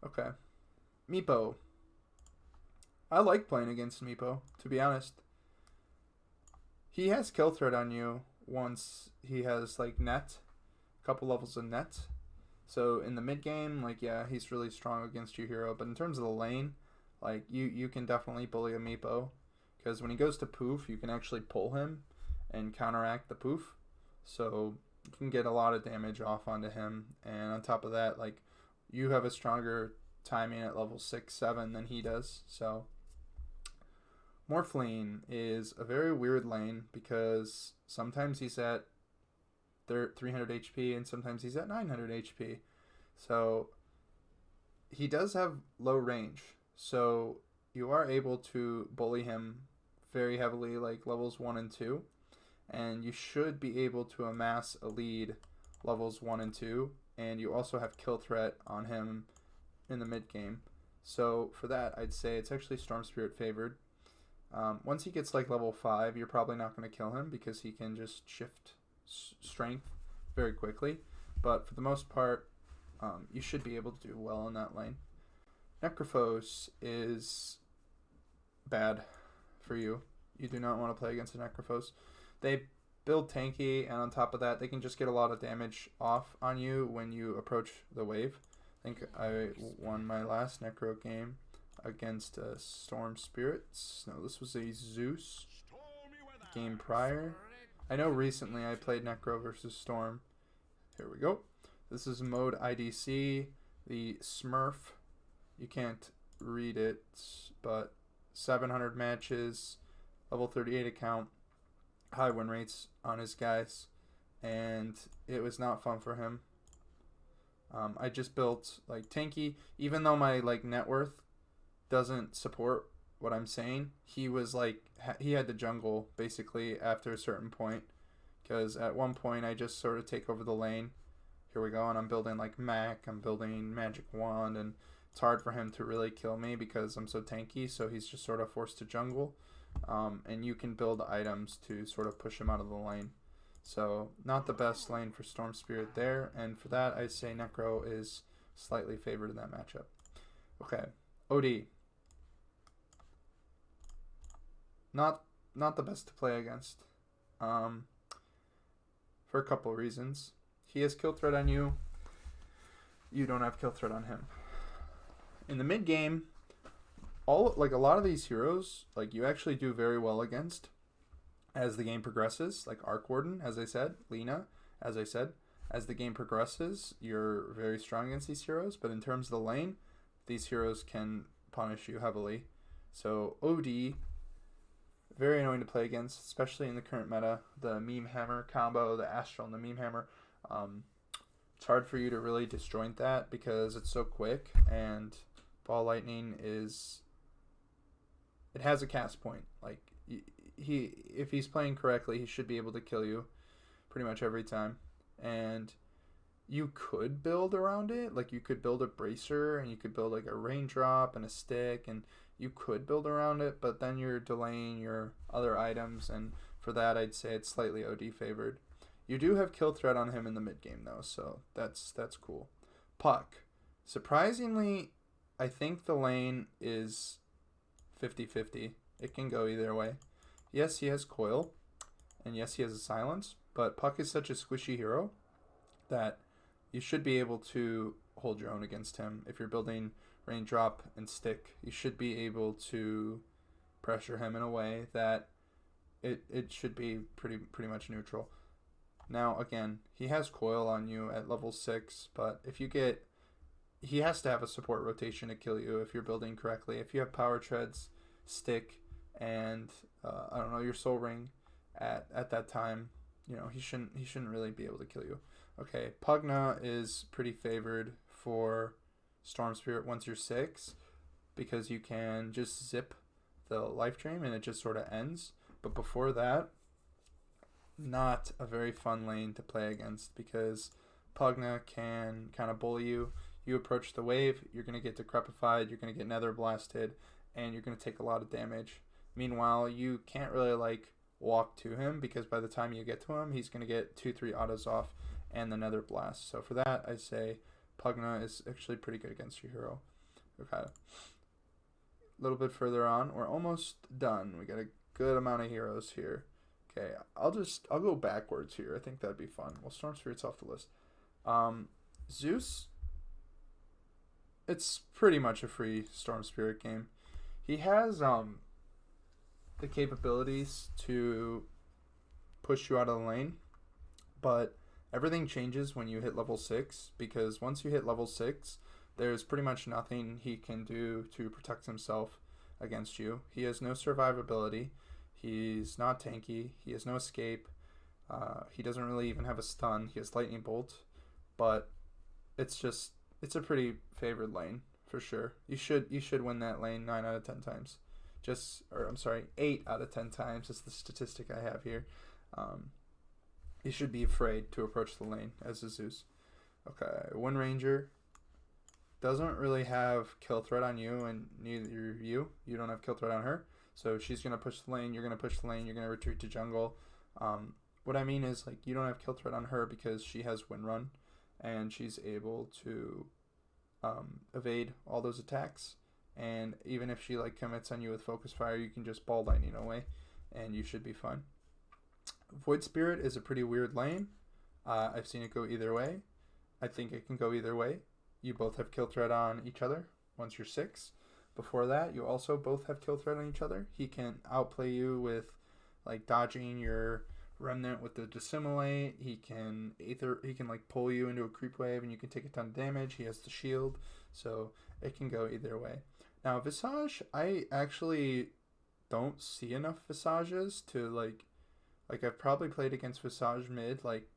Okay. Meepo. I like playing against Meepo, to be honest. He has kill threat on you once he has, like, net. A couple levels of net. So in the mid game, like, yeah, he's really strong against your hero. But in terms of the lane, like, you can definitely bully a Meepo. Because when he goes to poof, you can actually pull him and counteract the poof. So you can get a lot of damage off onto him. And on top of that, like, you have a stronger timing at level 6, 7 than he does. So Morphling is a very weird lane because sometimes he's at 300 HP and sometimes he's at 900 HP. So he does have low range. So you are able to bully him very heavily, like levels 1 and 2. And you should be able to amass a lead levels 1 and 2, and you also have kill threat on him in the mid game. So for that, I'd say it's actually Storm Spirit favored. Once he gets like level 5, you're probably not going to kill him because he can just shift strength very quickly. But for the most part, you should be able to do well in that lane. Necrophos is bad for you. You do not want to play against a Necrophos. They build tanky, and on top of that, they can just get a lot of damage off on you when you approach the wave. I think I won my last Necro game against Storm Spirits. No, this was a Zeus game prior. I know recently I played Necro versus Storm. Here we go. This is mode IDC, the Smurf. You can't read it, but 700 matches, level 38 account, high win rates on his guys, and it was not fun for him. I just built like tanky, even though my like net worth doesn't support what I'm saying. He was like he had to jungle basically after a certain point, because at one point I just sort of take over the lane. Here we go, and I'm building like Mac, I'm building Magic Wand, and it's hard for him to really kill me because I'm so tanky, so he's just sort of forced to jungle. And you can build items to sort of push him out of the lane. So not the best lane for Storm Spirit there, and for that I'd say Necro is slightly favored in that matchup. Okay, OD. Not the best to play against, for a couple reasons. He has kill threat on you. You don't have kill threat on him. In the mid game, a lot of these heroes, like you actually do very well against as the game progresses. Like Arc Warden, as I said, Lina, as I said, as the game progresses, you're very strong against these heroes. But in terms of the lane, these heroes can punish you heavily. So OD, very annoying to play against, especially in the current meta. The Meme Hammer combo, the Astral and the Meme Hammer. It's hard for you to really disjoint that because it's so quick, and Ball Lightning it has a cast point. Like if he's playing correctly, he should be able to kill you pretty much every time. And you could build around it. Like you could build a bracer, and you could build like a raindrop and a stick, and you could build around it, but then you're delaying your other items, and for that I'd say it's slightly OD favored. You do have kill threat on him in the mid game though, so that's cool. Puck. Surprisingly, I think the lane is 50-50. It can go either way. Yes, he has coil, and yes, he has a silence, but Puck is such a squishy hero that you should be able to hold your own against him. If you're building raindrop and stick, you should be able to pressure him in a way that it should be pretty much neutral. Now, again, he has coil on you at level 6, but if you get... He has to have a support rotation to kill you if you're building correctly. If you have power treads, stick, and, I don't know, your soul ring at that time, you know, he shouldn't really be able to kill you. Okay, Pugna is pretty favored for Storm Spirit once you're 6, because you can just zip the life drain and it just sort of ends. But before that, not a very fun lane to play against, because Pugna can kind of bully you. You approach the wave, you're going to get decrepified, you're going to get nether blasted, and you're going to take a lot of damage. Meanwhile, you can't really like walk to him, because by the time you get to him, he's going to get 2-3 autos off and the nether blast. So for that, I say Pugna is actually pretty good against your hero. Okay. A little bit further on, we're almost done. We got a good amount of heroes here. Okay, I'll go backwards here. I think that'd be fun. Well, Storm Spirit's off the list. Zeus, it's pretty much a free Storm Spirit game. He has the capabilities to push you out of the lane, but everything changes when you hit level 6, because once you hit level 6, there's pretty much nothing he can do to protect himself against you. He has no survivability. He's not tanky. He has no escape. He doesn't really even have a stun. He has lightning bolt, but it's a pretty favored lane for sure. You should win that lane 9 out of 10 times. 8 out of 10 times is the statistic I have here. You should be afraid to approach the lane as a Zeus. Okay, Wind Ranger doesn't really have kill threat on you, and neither you. You don't have kill threat on her. So she's going to push the lane, you're going to push the lane, you're going to retreat to jungle. What I mean is, like, you don't have kill threat on her because she has Wind Run, and she's able to evade all those attacks. And even if she, like, commits on you with Focus Fire, you can just Ball Lightning away, and you should be fine. Void Spirit is a pretty weird lane. I've seen it go either way. I think it can go either way. You both have kill threat on each other once you're 6. Before that, you also both have kill threat on each other. He can outplay you with, like, dodging your Remnant with the Dissimulate. He can like pull you into a creep wave and you can take a ton of damage. He has the shield, so it can go either way. Now Visage, I actually don't see enough Visages to like I've probably played against Visage mid like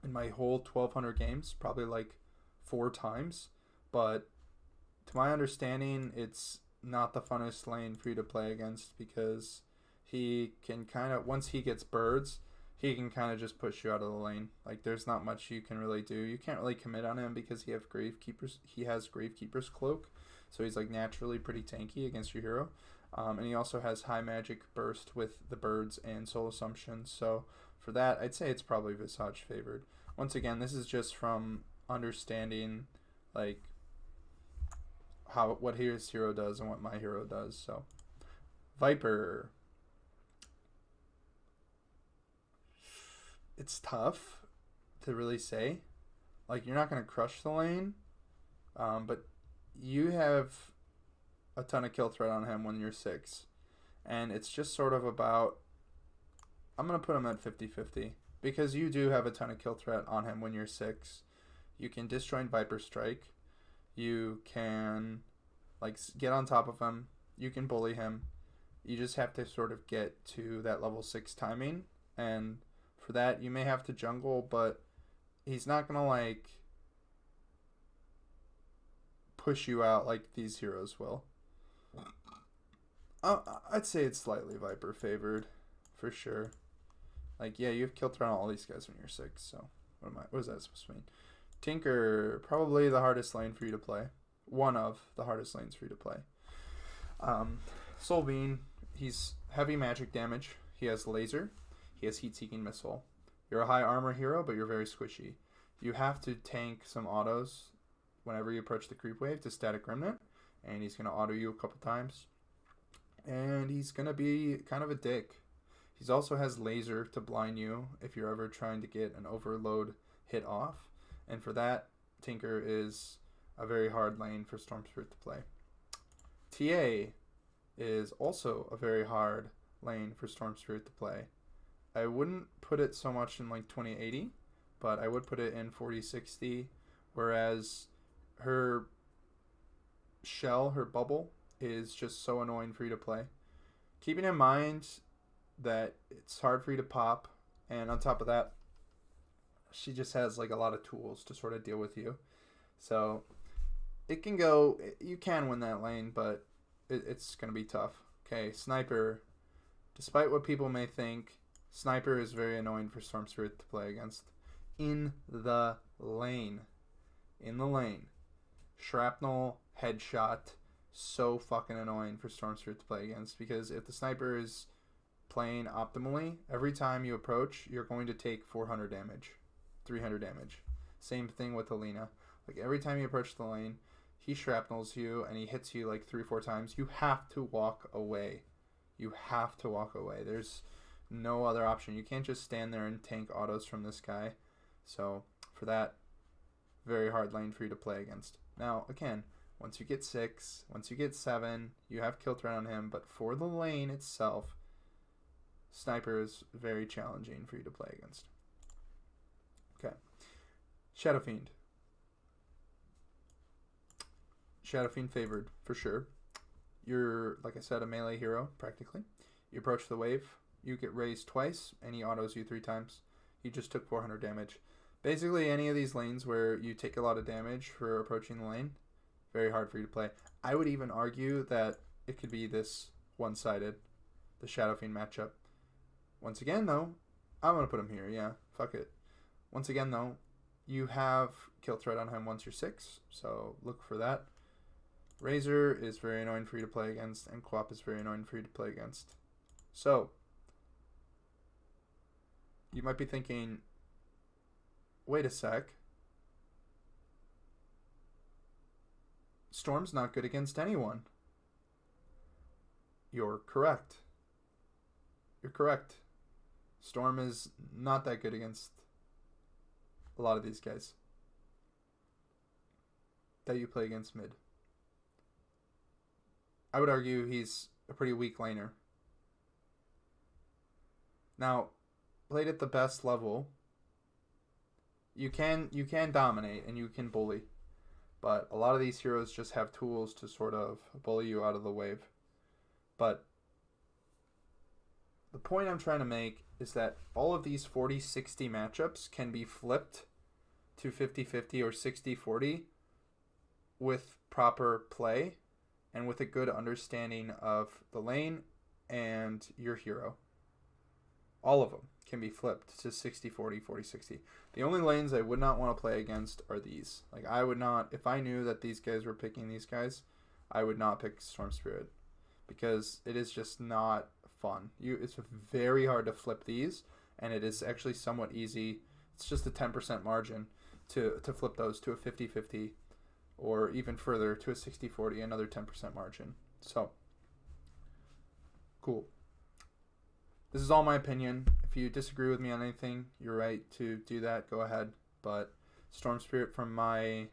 in my whole 1200 games, probably like 4 times, but to my understanding, it's not the funnest lane for you to play against because he can kind of, once he gets birds, he can kind of just push you out of the lane. Like, there's not much you can really do. You can't really commit on him because he has Gravekeeper's Cloak, so he's like naturally pretty tanky against your hero. And he also has high magic burst with the birds and Soul Assumption. So for that, I'd say it's probably Visage favored. Once again, this is just from understanding like what his hero does and what my hero does. So Viper, it's tough to really say. Like, you're not going to crush the lane, but you have a ton of kill threat on him when you're 6. And it's just sort of about, I'm going to put him at 50-50 because you do have a ton of kill threat on him when you're 6. You can disjoint Viper Strike. You can like get on top of him. You can bully him. You just have to sort of get to that level 6 timing, and for that, you may have to jungle, but he's not going to, like, push you out like these heroes will. I'd say it's slightly Viper favored, for sure. Like, yeah, you have kill threat on all these guys when you're 6, so what is that supposed to mean? Tinker, probably the hardest lane for you to play. One of the hardest lanes for you to play. Solvine, he's heavy magic damage. He has laser. He has Heat-Seeking Missile. You're a high armor hero, but you're very squishy. You have to tank some autos whenever you approach the creep wave to Static Remnant, and he's going to auto you a couple times. And he's going to be kind of a dick. He also has laser to blind you if you're ever trying to get an overload hit off. And for that, Tinker is a very hard lane for Storm Spirit to play. TA is also a very hard lane for Storm Spirit to play. I wouldn't put it so much in like 2080, but I would put it in 4060, whereas her shell, her bubble, is just so annoying for you to play. Keeping in mind that it's hard for you to pop, and on top of that, she just has like a lot of tools to sort of deal with you. So it can go, you can win that lane, but it's going to be tough. Okay, Sniper, despite what people may think, Sniper is very annoying for Storm Spirit to play against. In the lane. Shrapnel, headshot, so fucking annoying for Storm Spirit to play against, because if the Sniper is playing optimally, every time you approach, you're going to take 400 damage, 300 damage. Same thing with Alina. Like, every time you approach the lane, he shrapnels you and he hits you like 3-4 times. You have to walk away. There's no other option. You can't just stand there and tank autos from this guy. So for that, very hard lane for you to play against. Now, again, once you get 6, once you get 7, you have kill threat on him, but for the lane itself, Sniper is very challenging for you to play against. Okay. Shadow Fiend favored, for sure. You're, like I said, a melee hero, practically. You approach the wave, you get raised twice, and he autos you 3 times. You just took 400 damage. Basically, any of these lanes where you take a lot of damage for approaching the lane, very hard for you to play. I would even argue that it could be this one-sided, the Shadow Fiend matchup. Once again, though, I'm going to put him here, yeah. Fuck it. Once again, though, you have kill threat on him once you're 6, so look for that. Razor is very annoying for you to play against, and Quap is very annoying for you to play against. So, you might be thinking, wait a sec. Storm's not good against anyone. You're correct. You're correct. Storm is not that good against a lot of these guys that you play against mid. I would argue he's a pretty weak laner. Now, played at the best level, you can dominate and you can bully, but a lot of these heroes just have tools to sort of bully you out of the wave. But the point I'm trying to make is that all of these 40-60 matchups can be flipped to 50-50 or 60-40 with proper play and with a good understanding of the lane and your hero. All of them can be flipped to 60-40, 40-60. The only lanes I would not want to play against are these. Like, I would not, if I knew that these guys were picking these guys, I would not pick Storm Spirit, because it is just not fun. It's very hard to flip these, and it is actually somewhat easy. It's just a 10% margin to flip those to a 50-50, or even further to a 60-40, another 10% margin. So, cool. This is all my opinion. If you disagree with me on anything, you're right to do that. Go ahead. But Storm Spirit, from my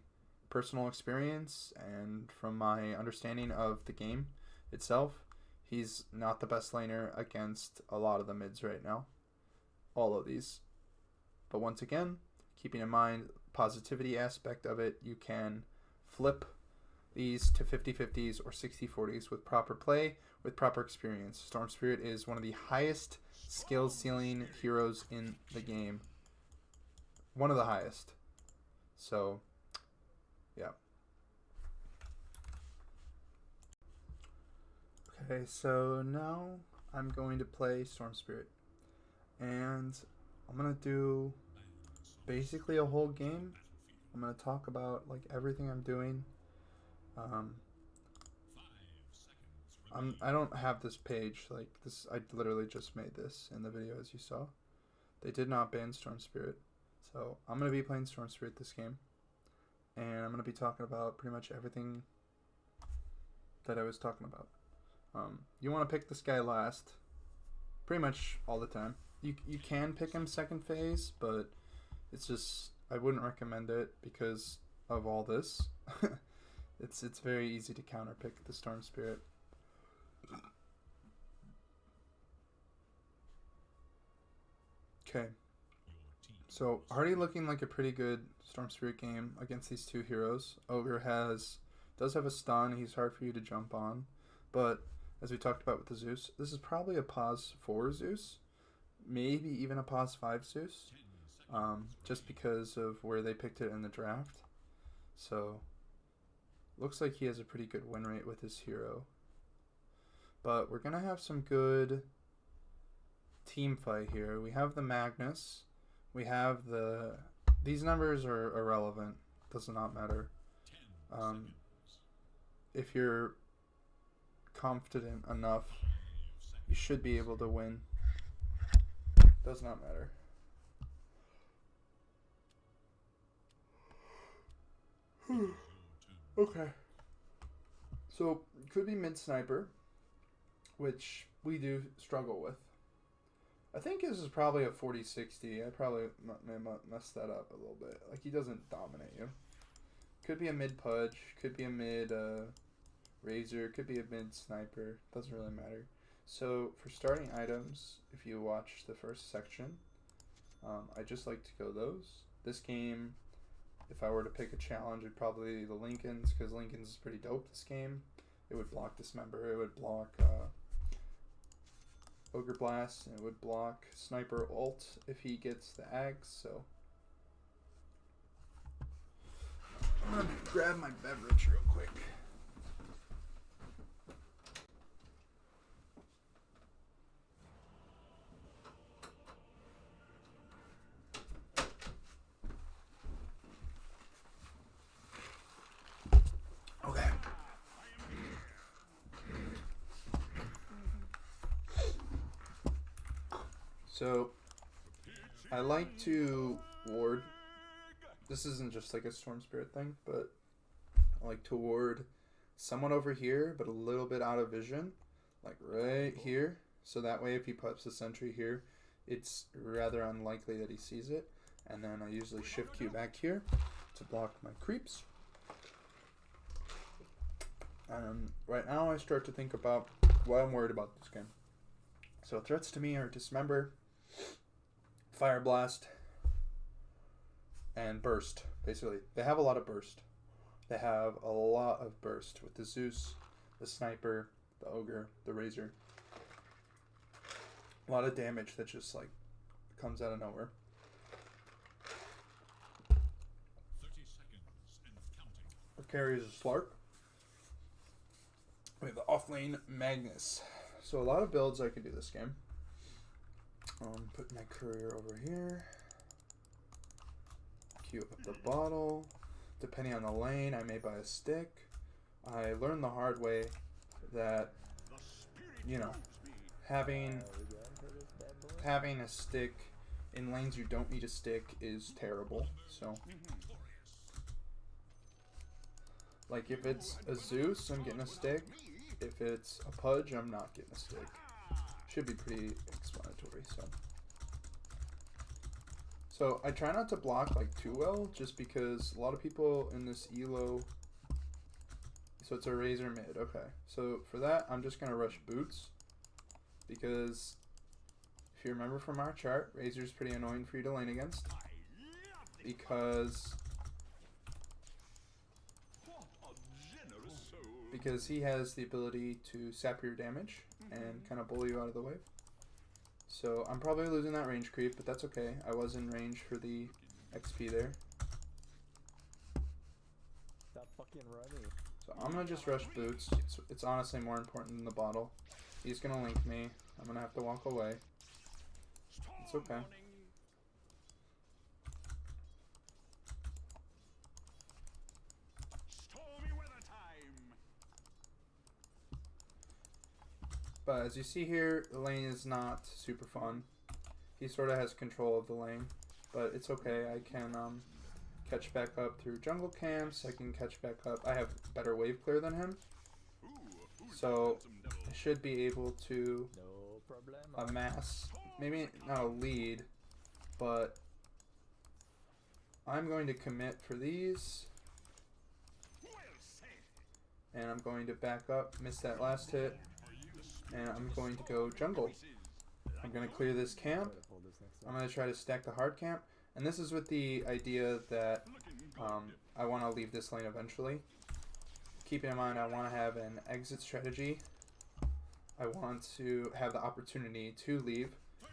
personal experience and from my understanding of the game itself, he's not the best laner against a lot of the mids right now. All of these. But once again, keeping in mind positivity aspect of it, you can flip these to 50-50s or 60-40s with proper play, with proper experience. Storm Spirit is one of the highest skill ceiling heroes in the game. One of the highest. So, yeah. Okay, so now I'm going to play Storm Spirit. And I'm going to do basically a whole game. I'm going to talk about like everything I'm doing. I don't have this page like this. I literally just made this in the video, as you saw. They did not ban Storm Spirit, so I'm gonna be playing Storm Spirit this game, and I'm gonna be talking about pretty much everything that I was talking about. You want to pick this guy last, pretty much all the time. You can pick him second phase, but it's just I wouldn't recommend it because of all this. It's very easy to counterpick the Storm Spirit. Okay, so already looking like a pretty good Storm Spirit game against these two heroes. Ogre does have a stun. He's hard for you to jump on, but as we talked about with the Zeus, this is probably a pause 4 Zeus, maybe even a pause 5 Zeus, just because of where they picked it in the draft. So looks like he has a pretty good win rate with his hero. But we're going to have some good team fight here. We have the Magnus. We have the... These numbers are irrelevant. Does not matter. If you're confident enough, you should be able to win. Does not matter. Okay. So, could be mid sniper, which we do struggle with. I think this is probably a 40-60. I probably messed that up a little bit. Like, he doesn't dominate you. Could be a mid Pudge. Could be a mid Razor. Could be a mid Sniper. Doesn't really matter. So, for starting items, if you watch the first section, I just like to go those. This game, if I were to pick a challenge, it'd probably be the Linken's, because Linken's is pretty dope this game. It would block Dismember. It would block... Ogre Blast, and it would block Sniper ult if he gets the Ags, so I'm gonna grab my beverage real quick. So I like to ward. This isn't just like a Storm Spirit thing, but I like to ward somewhat over here, but a little bit out of vision, like right here. So that way if he puts a sentry here, it's rather unlikely that he sees it. And then I usually shift Q back here to block my creeps. Right now I start to think about what I'm worried about this game. So threats to me are Dismember, Fire Blast, and Burst. Basically, they have a lot of burst. They have a lot of burst with the Zeus, the Sniper, the Ogre, the Razor. A lot of damage that just like comes out of nowhere. 30 seconds and counting. Our carry is a Slark. We have the offlane Magnus. So a lot of builds I can do this game. Put my courier over here. Queue up the bottle. Depending on the lane, I may buy a stick. I learned the hard way that, you know, having a stick in lanes you don't need a stick is terrible. So, like if it's a Zeus, I'm getting a stick. If it's a Pudge, I'm not getting a stick. Should be pretty explanatory. So I try not to block like too well, just because a lot of people in this elo. So it's a Razor mid. Okay, so for that I'm just gonna rush boots, because if you remember from our chart, Razor's pretty annoying for you to lane against, because he has the ability to sap your damage and kind of bully you out of the wave. So I'm probably losing that range creep, but that's okay. I was in range for the XP there. Stop fucking running. So I'm gonna just rush boots. It's honestly more important than the bottle. He's gonna link me. I'm gonna have to walk away. It's okay. But as you see here, the lane is not super fun. He sort of has control of the lane, but it's okay. I can catch back up through jungle camps. I can catch back up. I have better wave clear than him, so I should be able to amass, maybe not a lead, but I'm going to commit for these. And I'm going to back up, miss that last hit. And I'm going to go jungle. I'm going to clear this camp. I'm going to try to stack the hard camp. And this is with the idea that I want to leave this lane eventually. Keeping in mind I want to have an exit strategy. I want to have the opportunity to leave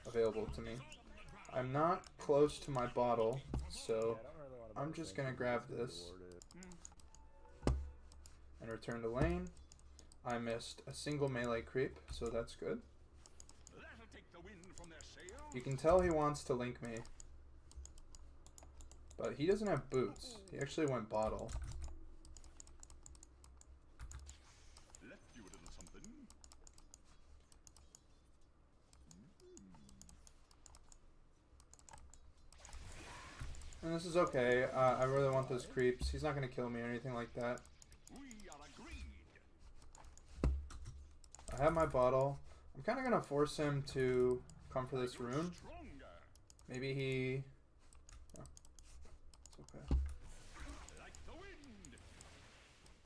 available to me. I'm not close to my bottle, so I'm just going to grab this and return to lane. I missed a single melee creep, so that's good. You can tell he wants to link me, but he doesn't have boots. He actually went bottle. And this is okay. I really want those creeps. He's not going to kill me or anything like that. I have my bottle. I'm kind of going to force him to come for this rune. Maybe he... Oh, it's okay.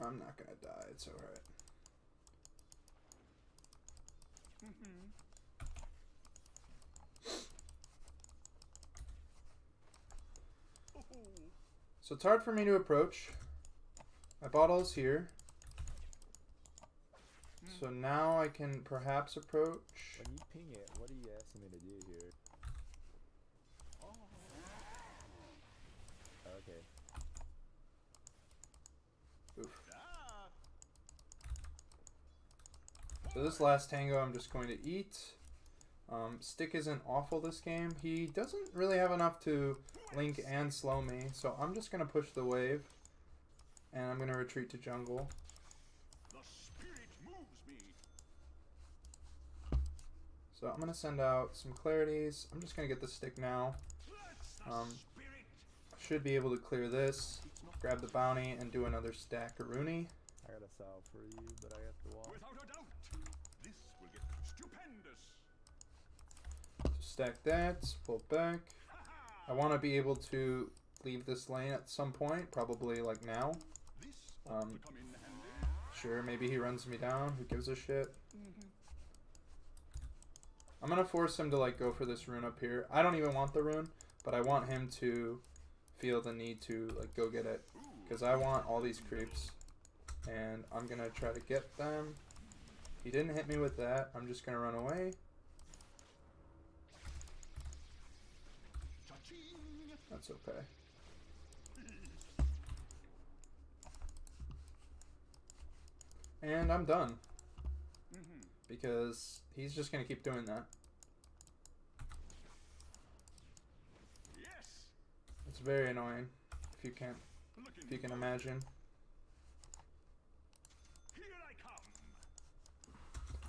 I'm not going to die. It's alright. So it's hard for me to approach. My bottle is here. So now I can perhaps approach. When you ping it, what are you asking me to do here? Okay. Oof. So this last tango I'm just going to eat. Stick isn't awful this game. He doesn't really have enough to link and slow me, so I'm just going to push the wave. And I'm going to retreat to jungle. So I'm gonna send out some clarities. I'm just gonna get the stick now. Should be able to clear this, grab the bounty, and do another stack of Rooney. I got a salve for you, but I have to walk. Without a doubt, this will get stupendous. Just stack that, pull back. I want to be able to leave this lane at some point, probably like now. This ought to come in handy. Sure, maybe he runs me down. Who gives a shit? I'm gonna force him to like go for this rune up here. I don't even want the rune, but I want him to feel the need to like go get it, because I want all these creeps, and I'm gonna try to get them. He didn't hit me with that. I'm just gonna run away. Cha-ching. That's okay. And I'm done, because he's just gonna keep doing that. Yes. It's very annoying if you can't, Looking if you can imagine. Here I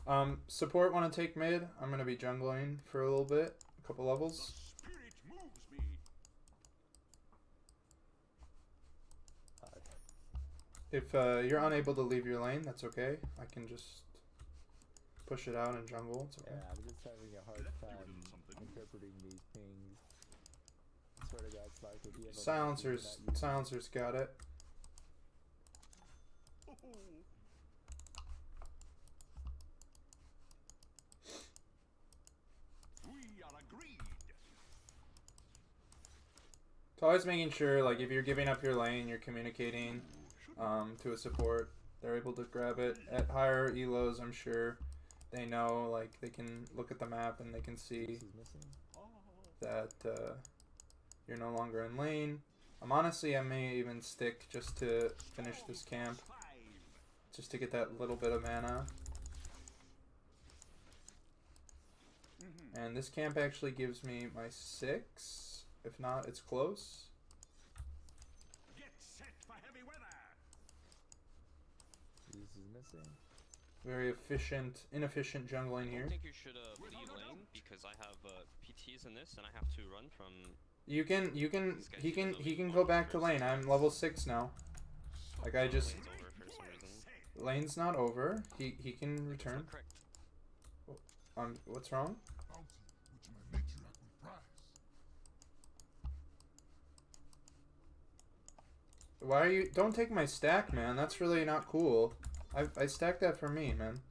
come. Support want to take mid. I'm gonna be jungling for a little bit, a couple The levels. spirit moves me. If you're unable to leave your lane, that's okay. I can just push it out and jungle. It's okay. Yeah, I'm just having a hard Let's do a time little something. interpreting these pings. I swear to God, Slice, if you have a Silencers, silencers got it. Oh, we are agreed. So always making sure, like, if you're giving up your lane, you're communicating to a support. They're able to grab it at higher elos. I'm sure they know, like, they can look at the map and they can see This is missing. that you're no longer in lane. Honestly, I may even stick just to finish this camp, just to get that little bit of mana. And this camp actually gives me my 6. If not, it's close. Get set for heavy weather. This is missing. Very efficient, inefficient jungling I here. don't think you should lead lane because I have PTs in this and I have to run from. He can go back to lane. I'm level 6 now. Like I just, Lane's over for some reason. lane's not over. He can It's return. not correct. What's wrong? Bounty, which my matriarch will prize. Why are you? Don't take my stack, man. That's really not cool. I stacked that for me, man.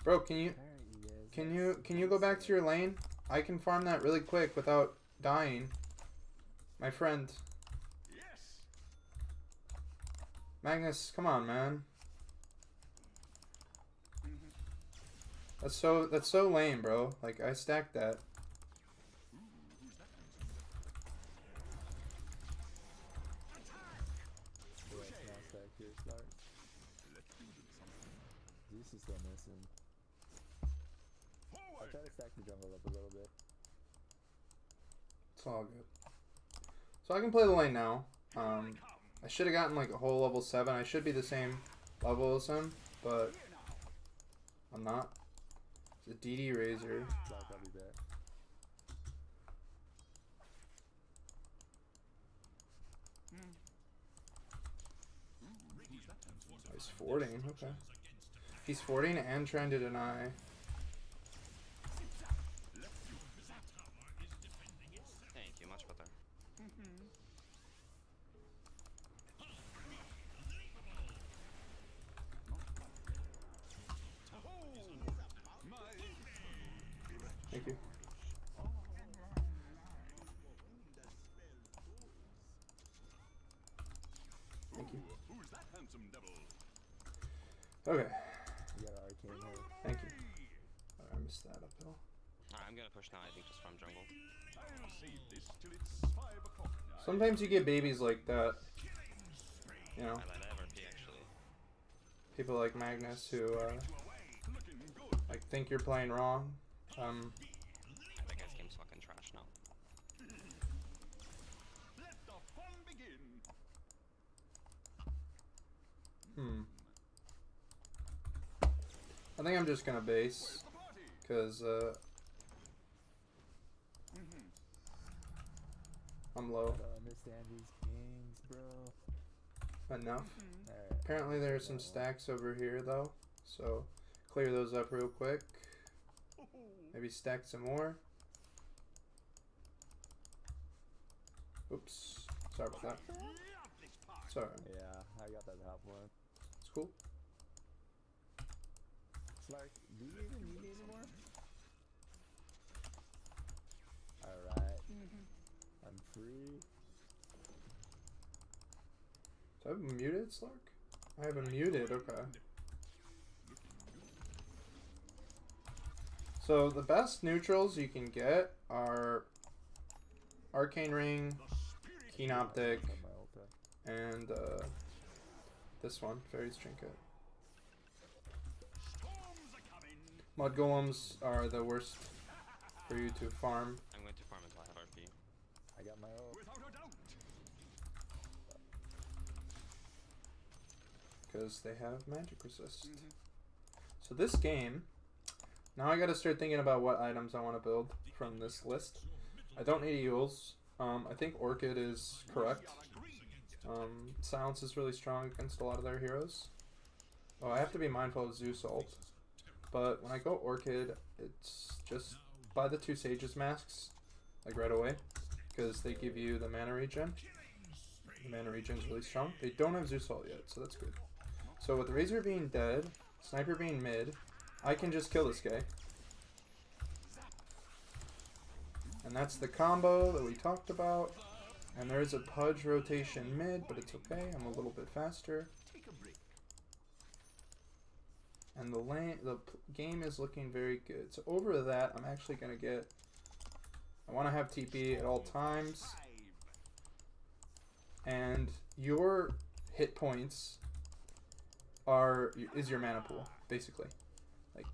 Bro, can you Apparently, can you go back to your lane? I can farm that really quick without dying. My friend, Yes. Magnus, come on, man. That's so lame, bro. Like I stacked that. Who's that? Yeah, it's now stacked here, start. Let's do something. Zeus is still missing. I Forward. try to stack the jungle up a little bit. It's all good. So I can play the lane now. I should have gotten like a whole level 7. I should be the same level as him, but I'm not. It's a DD Razor. Black, I'll be back. Who's that? He's fording. Okay. He's fording and trying to deny. Thank you, much better. Thank you. Thank you. Who's that handsome devil? Okay. You got an arcane here. Thank you. I missed that uphill. Alright, I'm gonna push now, I think, just from jungle. I'll save this till it's 5 o'clock. Sometimes you get babies like that. You know, I let RP actually. people like Magnus who Looking good. like think you're playing wrong. That guy's game's fucking trash now. Let the fun begin. I think I'm just gonna base, because I'm low. Don't understand these kings, bro. Enough. Alright. Apparently there's some stacks over here though, so clear those up real quick. Maybe stack some more. Oops, sorry about that. Sorry, Yeah, I got that top one. it's cool. Slark, do you even need me anymore? Alright. I'm free. Do I have him muted, Slark? I have him muted, okay. So the best neutrals you can get are Arcane Ring, Keen Optic, Got my ulti. and this one, Fairy's Trinket. Mud Golems are the worst for you to farm I'm going to farm until I have RP. I got my ult. Without a doubt. because they have magic resist. So this game, now I gotta start thinking about what items I want to build from this list. I don't need Eul's. I think Orchid is correct. Silence is really strong against a lot of their heroes. Oh, I have to be mindful of Zeus ult. But when I go Orchid, it's just buy the 2 Sages masks, like right away, because they give you the mana regen. The mana regen is really strong. They don't have Zeus ult yet, so that's good. So with Razor being dead, Sniper being mid, I can just kill this guy. And that's the combo that we talked about. And there's a Pudge rotation mid, but it's okay. I'm a little bit faster. And the game is looking very good. So over that, I'm actually going to get... I want to have TP at all times. And your hit points is your mana pool, basically. Like,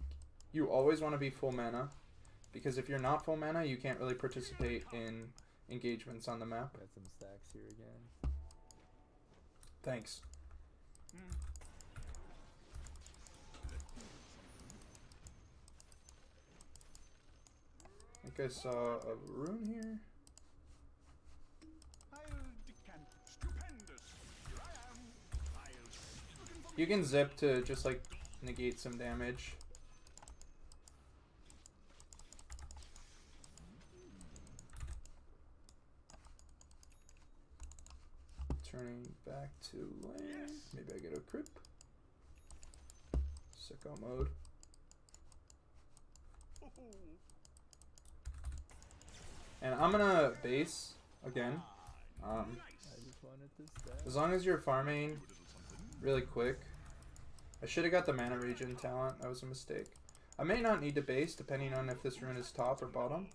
you always want to be full mana. Because if you're not full mana, you can't really participate in engagements on the map. Got some stacks here again. Thanks. I think I saw a rune here. I'll decant. Stupendous. Here I am. I'll You can zip to just like negate some damage. Turning back to lane. Maybe I get a creep. Sicko mode. And I'm gonna base again. I just wanted this stack. As long as you're farming really quick. I should have got the mana regen talent. That was a mistake. I may not need to base depending on if this rune is top or bottom.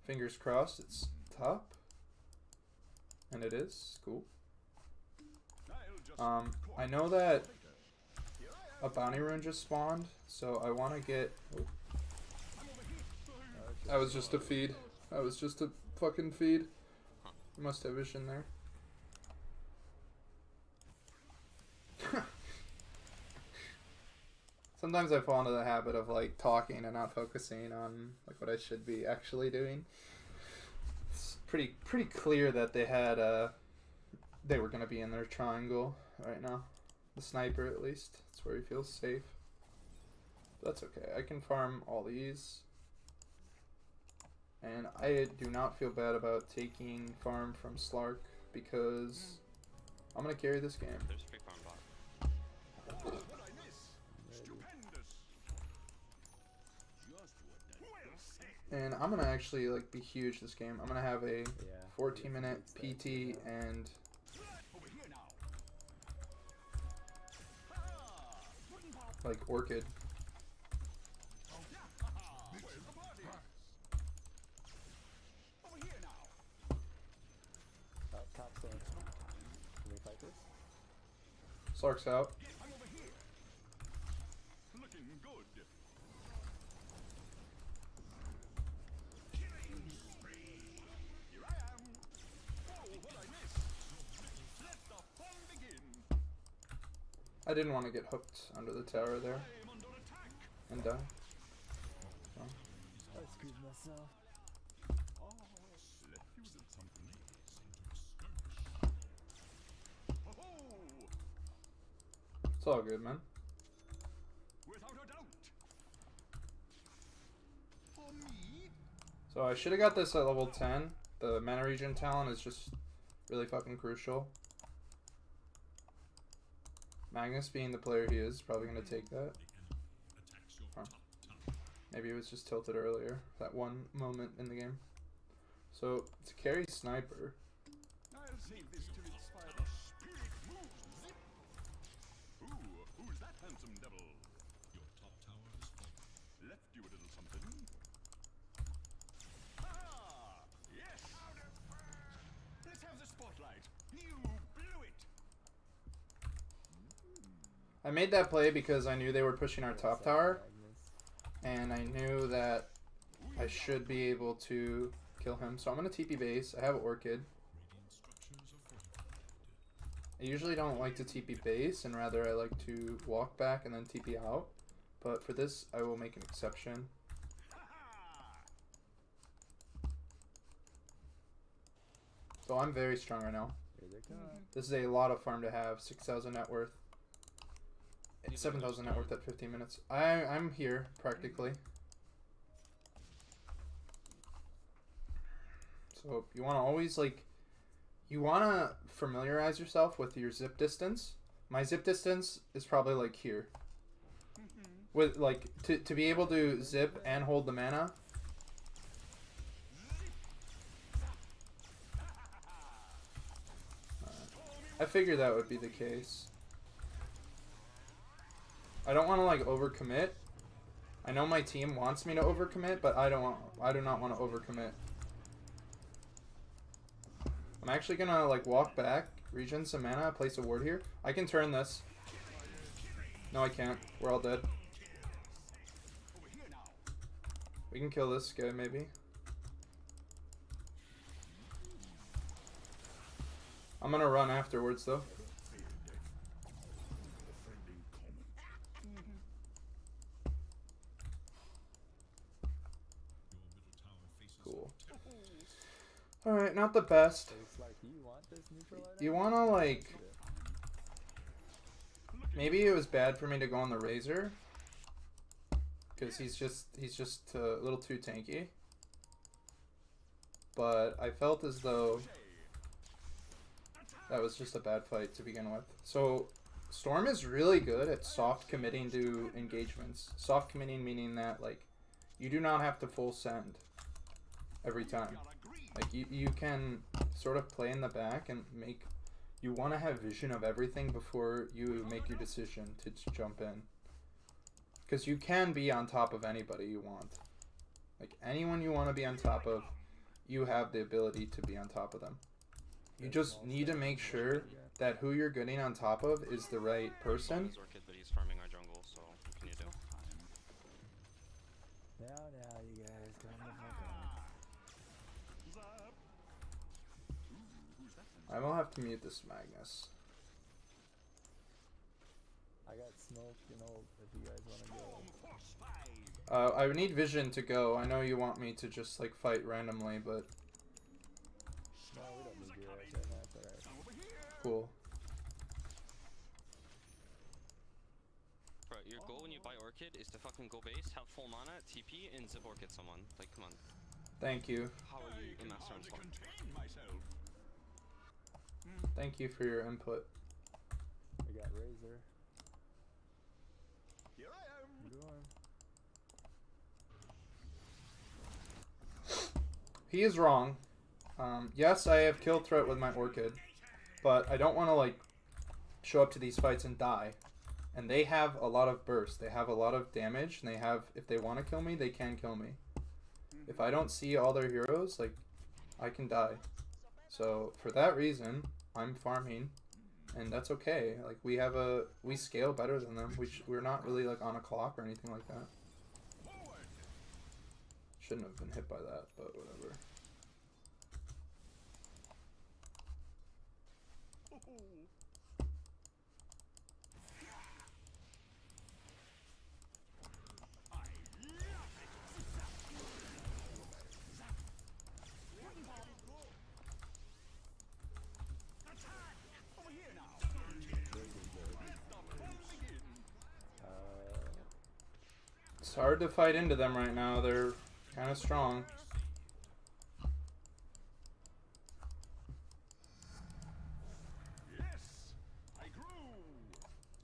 Fingers crossed it's top. And it is. Cool. I know that a bounty rune just spawned, so I want to get... Oh. That was just a feed. That was just a fucking feed. You must have vision there. Sometimes I fall into the habit of like talking and not focusing on like what I should be actually doing. It's pretty clear that they had they were gonna be in their triangle right now. The sniper at least. That's where he feels safe. But that's okay. I can farm all these. And I do not feel bad about taking farm from Slark because I'm gonna carry this game. There's free farm bot. What I miss. Stupendous. Just what that will say. And I'm gonna actually like be huge this game. I'm gonna have a Yeah. 14-minute PT and Over here now. like Orchid. Where's the party? Over here now. Oh, top stone. Can we fight this? Slark's out. I'm over here. Looking good. Killing spree. Here I am. Oh, what I miss. Let the fun begin. I didn't want to get hooked under the tower there I'm under attack. and die. I screwed myself. Oh, left you with something. Oh, It's all good, man. without a doubt. For me, So I should have got this at level 10. The mana regen talent is just really fucking crucial. Magnus, being the player he is, probably going to take that. Huh. Maybe it was just tilted earlier, that one moment in the game. So, to carry Sniper, I'll save this to inspire the spirit moves. Zip. Ooh, who's that handsome devil? Your top tower is falling. Left you a little something. Ah, yes. Let's have the spotlight. You blew it. I made that play because I knew they were pushing our top tower, Magnus. and I knew that I should be able to kill him. So I'm going to TP base. I have Orchid. Radiant structures are fortified. I usually don't like to TP base, and rather I like to walk back and then TP out. But for this, I will make an exception. So I'm very strong right now. Here they come. This is a lot of farm to have. 6,000 net worth. It's These are 7,000 those net worth at 15 minutes. I'm here practically. So you want to always you want to familiarize yourself with your zip distance. My zip distance is probably like here. With to be able to zip and hold the mana. I figured that would be the case. I don't want to overcommit. I know my team wants me to overcommit, but I do not want to overcommit. I'm actually gonna walk back, regen some mana, place a ward here. I can turn this. No, I can't. We're all dead. We can kill this guy maybe. I'm gonna run afterwards though. Your middle tower faces Cool. Alright, not the best. So it's like, you want this neutral item? You wanna maybe it was bad for me to go on the Razor. Because he's just a little too tanky. But I felt as though that was just a bad fight to begin with. So Storm is really good at soft committing to engagements. Soft committing meaning that you do not have to full send every time. You can sort of play in the back and you want to have vision of everything before you make your decision to jump in. Because you can be on top of anybody you want. Anyone you want to be on top of, you have the ability to be on top of them. You just need to make sure that who you're getting on top of is the right person. His Orchid, but he's farming our jungle, so what can you do? Now, you guys, come the fuck on. I will have to mute this Magnus. I got smoke and ult if you guys want to go. I would need vision to go. I know you want me to just fight randomly, but No, we don't need your ass right now, it's alright. cool. Bro, your goal when you buy Orchid is to fucking go base, have full mana, TP, and zip Orchid someone. Come on. Thank you. How are you a master on Storm? Thank you for your input. We got Razor. Here I am. Go on. He is wrong. Yes, I have kill threat with my Orchid, but I don't want to show up to these fights and die. And they have a lot of burst. They have a lot of damage, and if they want to kill me, they can kill me. If I don't see all their heroes, I can die. So for that reason, I'm farming, and that's okay. We scale better than them. We're not really on a clock or anything like that. Shouldn't have been hit by that, but whatever. It's hard to fight into them right now. They're kind of strong. Yes, I grew.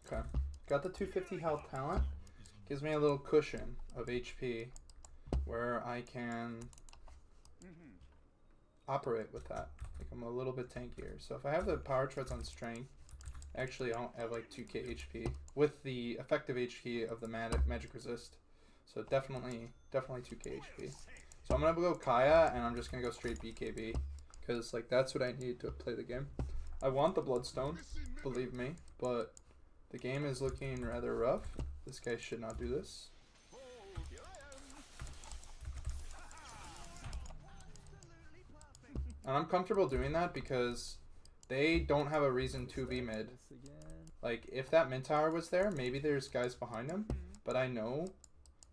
Okay. Got the 250 health talent. Gives me a little cushion of HP where I can operate with that. Like I'm a little bit tankier. So if I have the power treads on strength, actually I don't have like 2k HP with the effective HP of the magic resist. So definitely 2k HP. So I'm gonna go Kaya and I'm just gonna go straight BKB because like that's what I need to play the game. I want the Bloodstone, believe me, but the game is looking rather rough. This guy should not do this. Oh, here I am. And I'm comfortable doing that because they don't have a reason to be mid. This again. Like, if that mid tower was there, maybe there's guys behind him. But I know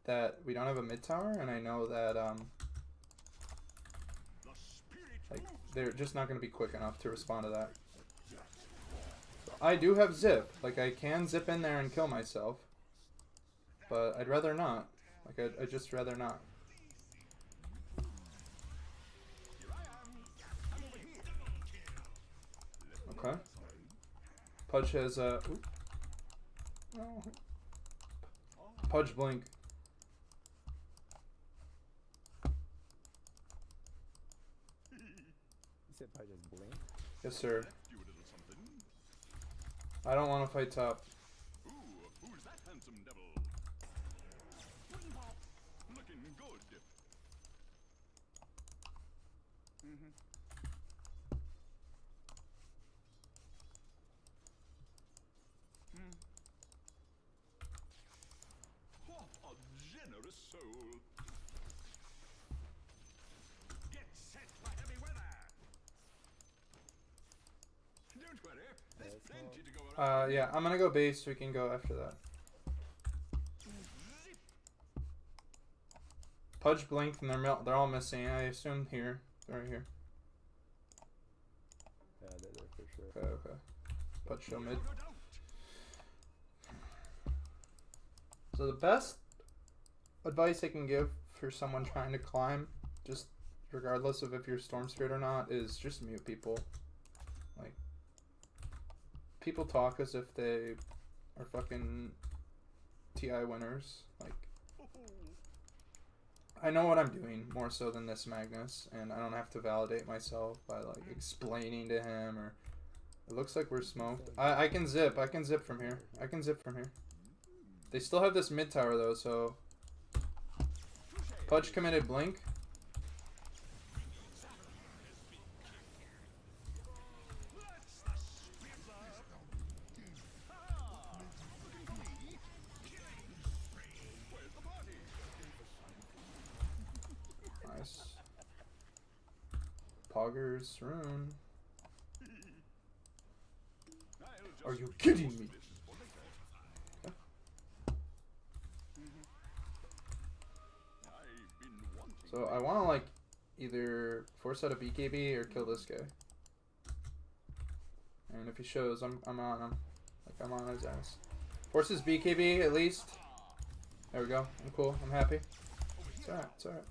that we don't have a mid tower, and I know that, The spirit like, they're just not going to be quick enough to respond to that. So I do have zip. Like, I can zip in there and kill myself. But I'd rather not. Like, I'd just rather not. Okay. Pudge has a... No. Pudge blink. You said probably just blink. Yes, sir. you a little something. I don't want to fight top. Ooh, who's that handsome devil? Looking good. What a generous soul. Get set for heavy weather. Don't worry, there's That's plenty to go around. Yeah, I'm gonna go base so we can go after that. Pudge blinked and they're all missing. I assume here. They're right here. Yeah, they're there for sure. Okay, okay. Pudge show mid. So the best advice I can give for someone trying to climb, just regardless of if you're Storm Spirit or not, is just mute people. Like, people talk as if they are fucking TI winners. Like, I know what I'm doing more so than this Magnus, and I don't have to validate myself by like explaining to him or. It looks like we're smoked. I can zip. I can zip from here. I can zip from here. They still have this mid tower though, so Pudge committed blink. Nice. Poggers, rune. Are you kidding me? So I want to like either force out a BKB or kill this guy. And if he shows, I'm on him. Like I'm on his ass. Force his BKB at least. There we go. I'm cool. I'm happy. It's alright. It's alright.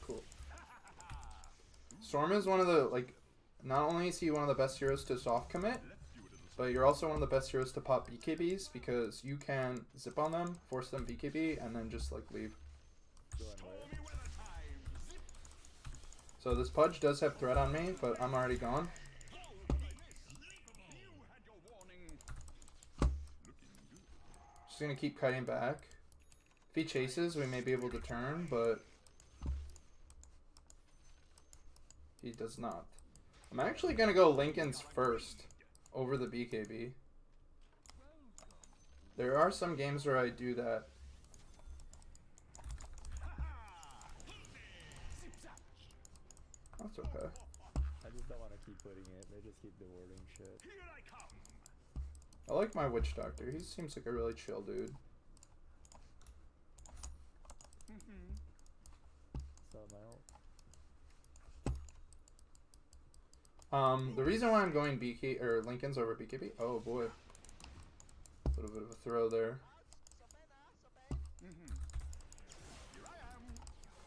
Cool. Storm is one of the like. Not only is he one of the best heroes to soft commit, but you're also one of the best heroes to pop BKBs because you can zip on them, force them BKB, and then just like leave. So this Pudge does have threat on me, but I'm already gone. Just gonna keep cutting back. If he chases, we may be able to turn, but he does not. I'm actually gonna go Linken's first over the BKB. There are some games where I do that. That's okay. I just don't want to keep putting it. They just keep rewarding shit. I like my Witch Doctor. He seems like a really chill dude. So my ult. The reason why I'm going BK or Linken's over BKB. Oh boy, little bit of a throw there.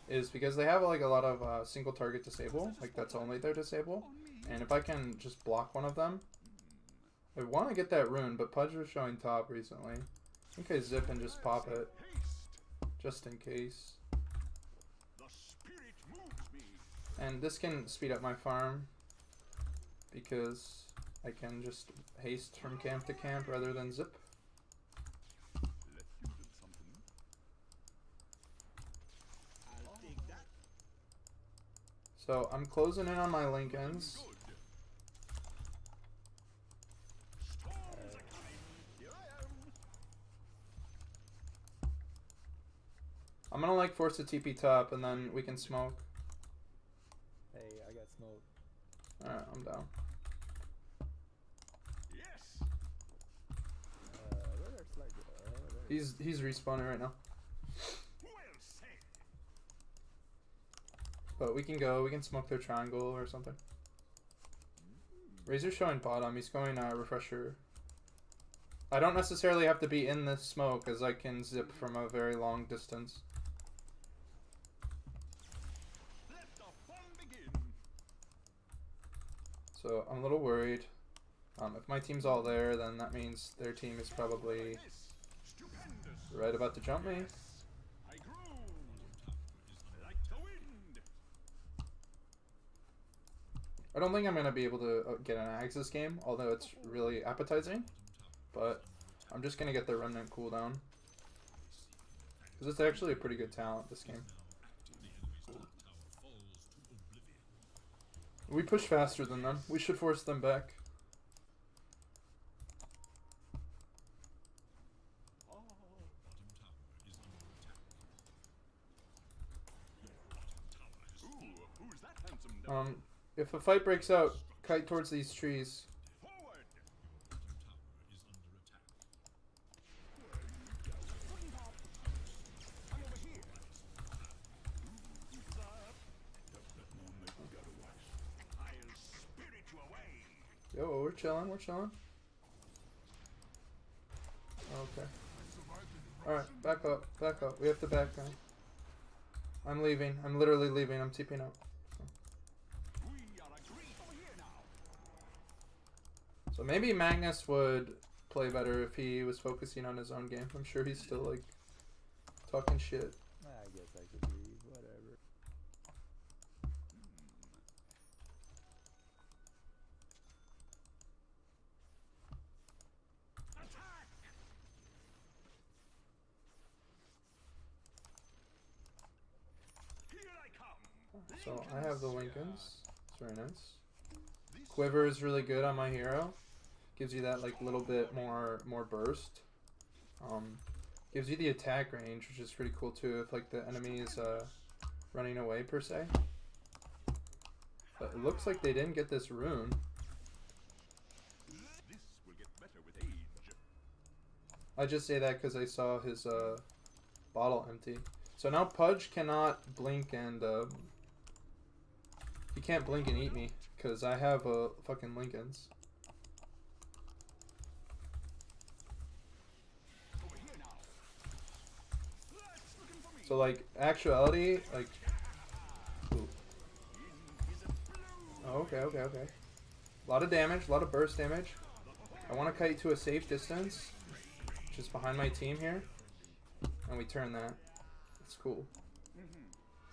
Is because they have like a lot of single target disable, like that's only their disable, and if I can just block one of them, I want to get that rune, but Pudge was showing top recently. I think I zip and just pop it, just in case. The spirit moves me. And this can speed up my farm, because I can just haste from camp to camp rather than zip. Let's use it something. I'll take that. So I'm closing in on my Lincolns. Good. Storms are coming. Here I am. I'm gonna like force a TP top and then we can smoke. Hey, I got smoke. Alright, I'm down. Yes. Where's our flag? There. He's respawning right now. Well said. But we can go, we can smoke their triangle or something. Razor's showing bottom, he's going refresher. I don't necessarily have to be in this smoke as I can zip from a very long distance. Let the fun begin. So I'm a little worried. If my team's all there, then that means their team is probably This stupendous. right about to jump me. I grew like the wind. I don't think I'm going to be able to get an Axe this game, although it's really appetizing. But I'm just going to get the Remnant cooldown. Because it's actually a pretty good talent, this game. We push faster than them. We should force them back. Oh, ooh, who's that handsome dog? If a fight breaks out, kite towards these trees. Forward. I'm over here. Who's up? I'll spirit you away. Yo, we're chilling, we're chilling. Okay. Alright, back up, back up. We have to back now. I'm leaving. I'm literally leaving. I'm TPing out. We are agreed over here now. So maybe Magnus would play better if he was focusing on his own game. I'm sure he's still like talking shit. I guess I could leave. Whatever. Attack! Here I come. So I have the Lincolns. It's very nice. This Quiver is really good on my hero. Gives you that like little bit more burst. Gives you the attack range, which is pretty cool too if like the enemy is running away per se. But it looks like they didn't get this rune. this will get better with age. I just say that because I saw his bottle empty. So now Pudge cannot blink and he can't blink and eat me because I have fucking Lincolns. Over here now. Let's looking for me. So like actuality, like. Ooh. Oh, okay. A lot of damage, a lot of burst damage. I want to kite to a safe distance, just behind my team here, and we turn that. It's cool.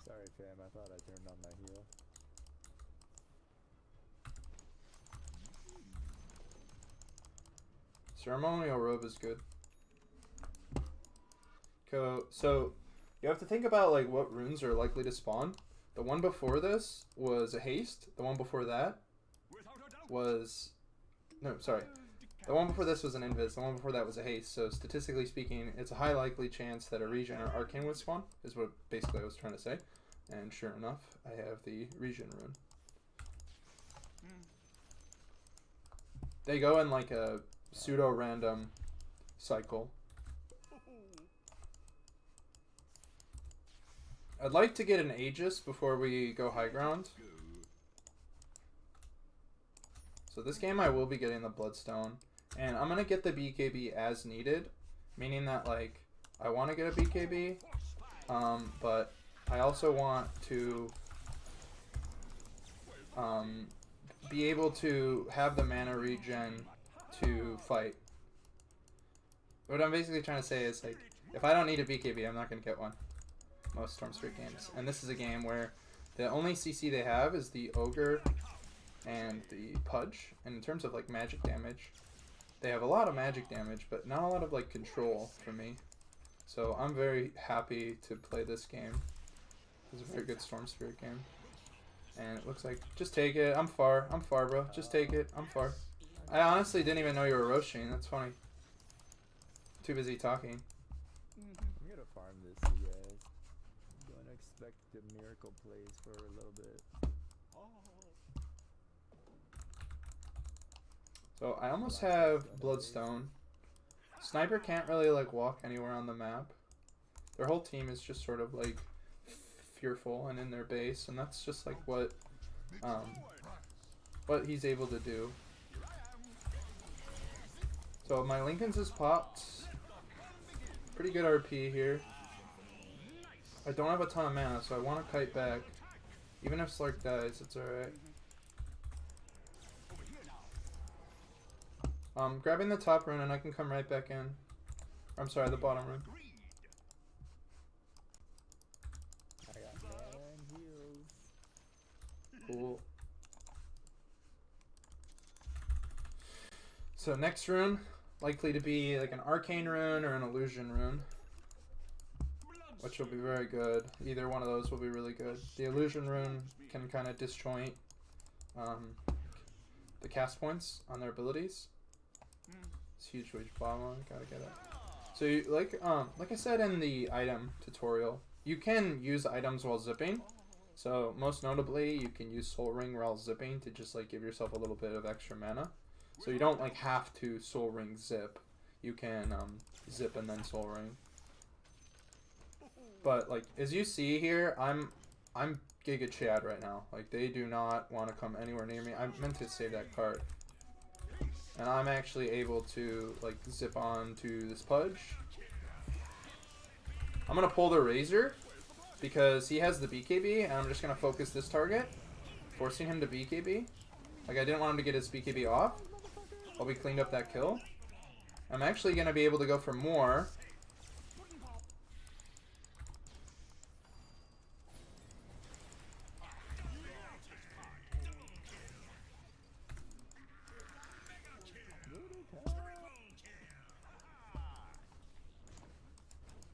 Sorry, fam. I thought I turned on my heal. Ceremonial robe is good. So you have to think about like what runes are likely to spawn. The one before this was a haste. The one before that Without a doubt. was the one before this was an invis. The one before that was a haste. So statistically speaking, it's a high likely chance that a regen or arcane would spawn. Is what basically I was trying to say. And sure enough, I have the regen rune. They go in like a pseudo random cycle. I'd like to get an Aegis before we go high ground. So this game I will be getting the Bloodstone. And I'm gonna get the BKB as needed, meaning that like I want to get a BKB, but I also want to be able to have the mana regen to fight. What I'm basically trying to say is like, if I don't need a BKB, I'm not gonna get one. Most Storm Spirit games, and this is a game where the only CC they have is the Ogre and the Pudge. And in terms of like magic damage, they have a lot of magic damage, but not a lot of like control for me. So I'm very happy to play this game. It's a very good Storm Spirit game. And it looks like, just take it. I'm far, bro. Just take it. I'm far. I honestly didn't even know you were Roshing. That's funny. Too busy talking. I'm gonna farm this, you guys. Don't expect the miracle plays for a little bit. So I almost have Bloodstone. Sniper can't really like walk anywhere on the map. Their whole team is just sort of like fearful and in their base, and that's just like what he's able to do. So my Linken's is popped. Pretty good RP here. I don't have a ton of mana, so I want to kite back. Even if Slark dies, it's alright. Grabbing the top rune and I can come right back in. I'm sorry, the bottom rune. I got mana and heals. Cool. So next rune, likely to be like an arcane rune or an illusion rune, which will be very good. Either one of those will be really good. The illusion rune can kind of disjoint the cast points on their abilities. It's huge wage bomb, gotta get it. So you, like I said in the item tutorial, you can use items while zipping. So most notably, you can use Soul Ring while zipping to just like give yourself a little bit of extra mana. So you don't like have to Soul Ring zip. You can zip and then Soul Ring. But like as you see here, I'm Giga Chad right now. Like they do not want to come anywhere near me. I meant to save that card. And I'm actually able to like zip on to this Pudge. I'm gonna pull the Razor because he has the BKB, and I'm just gonna focus this target, forcing him to BKB. Like I didn't want him to get his BKB off while we cleaned up that kill. I'm actually gonna be able to go for more.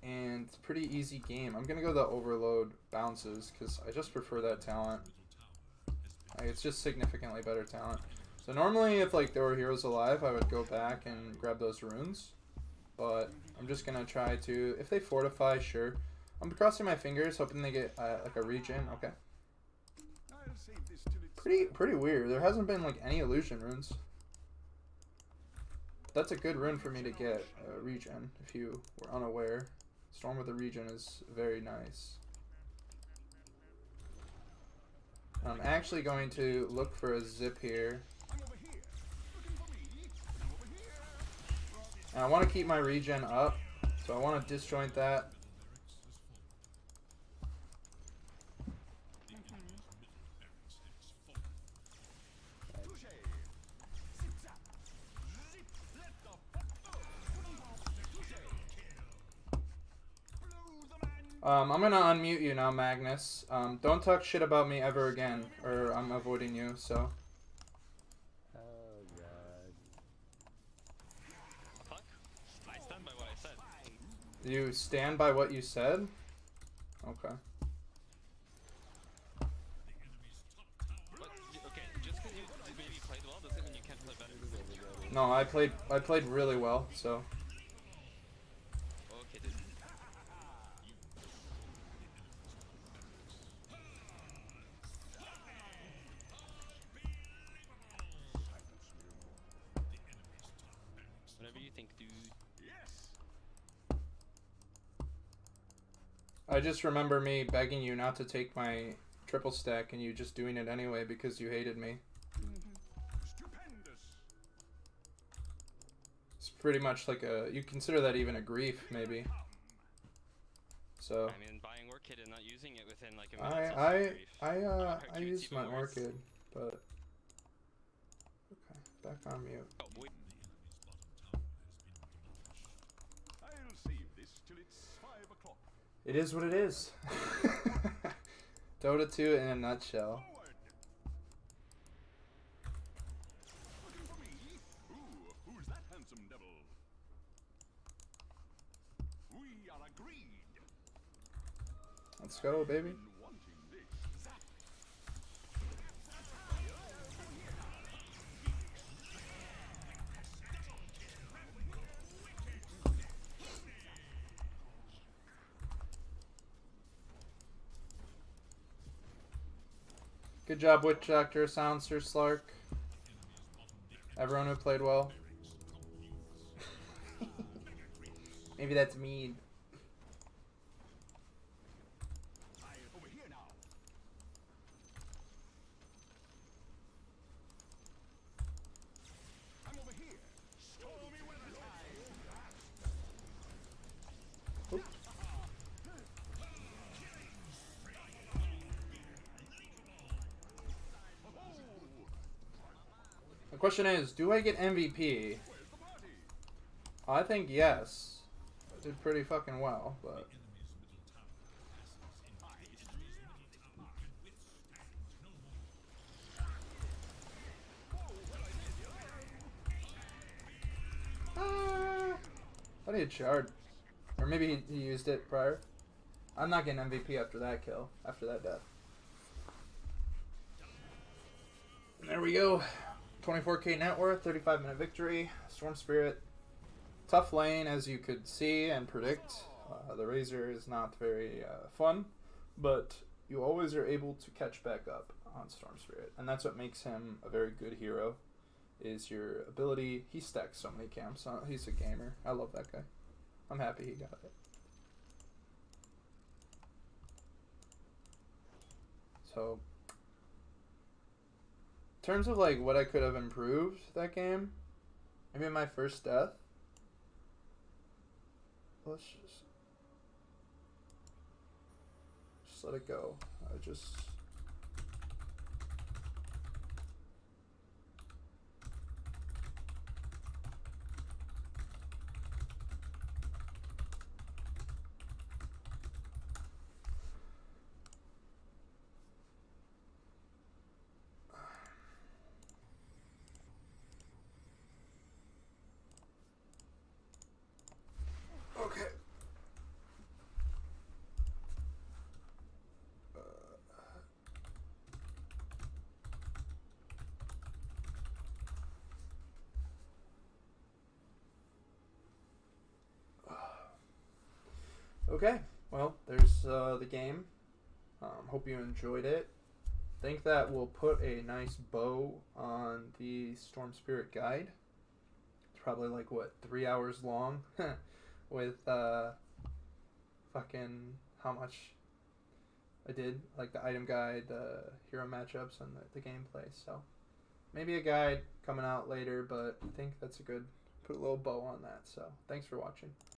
And it's a pretty easy game. I'm gonna go the Overload bounces because I just prefer that talent. Like, it's just significantly better talent. So normally if like there were heroes alive, I would go back and grab those runes. But I'm just gonna try to, if they fortify, sure. I'm crossing my fingers, hoping they get like a regen. Okay. Pretty weird. There hasn't been like any illusion runes. That's a good rune for me to get, regen, if you were unaware. Storm with a regen is very nice. I'm actually going to look for a zip here. And I want to keep my regen up, so I want to disjoint that. I'm gonna unmute you now, Magnus. Don't talk shit about me ever again, or I'm avoiding you, so. Oh god. Fuck. I stand by what I said. You stand by what you said? Okay. But, okay, just because you maybe played well doesn't mean you can't play better. No, I played really well, so. Okay, dude. Whatever you think, dude. I just remember me begging you not to take my triple stack and you just doing it anyway because you hated me. pretty much like a, you consider that even a grief maybe. So I mean, buying Orchid and not using it within like a minute. I use my Orchid, but okay, back on mute. Oh, wait. I'll save this till it's 5 o'clock. It is what it is. Dota 2 in a nutshell. Forward! Looking for me? Ooh, who's that handsome devil? We are agreed. Let's go, baby. Been wanting this. Zap. Good job, Witch Doctor, Soundster, Slark. Everyone who played well. Maybe that's mean. Over here now. I'm over here. Stormy weather time. The question is, do I get MVP? Where's the party? I think yes. I did pretty fucking well, but I need a shard. Or maybe he used it prior. I'm not getting MVP after that kill, after that death. And there we go. 24k net worth, 35-minute victory. Storm Spirit. Tough lane, as you could see and predict. The Razor is not very fun, but you always are able to catch back up on Storm Spirit. And that's what makes him a very good hero, is your ability. He stacks so many camps. He's a gamer. I love that guy. I'm happy he got it. So, in terms of like what I could have improved that game, maybe my first death. Let's just let it go. I just okay. Okay, well, there's the game. Hope you enjoyed it. Think that we'll put a nice bow on the Storm Spirit guide. It's probably like, what, 3 hours long? With fucking how much I did, like the item guide, the hero matchups, and the gameplay. So maybe a guide coming out later, but I think that's a good, put a little bow on that. So thanks for watching.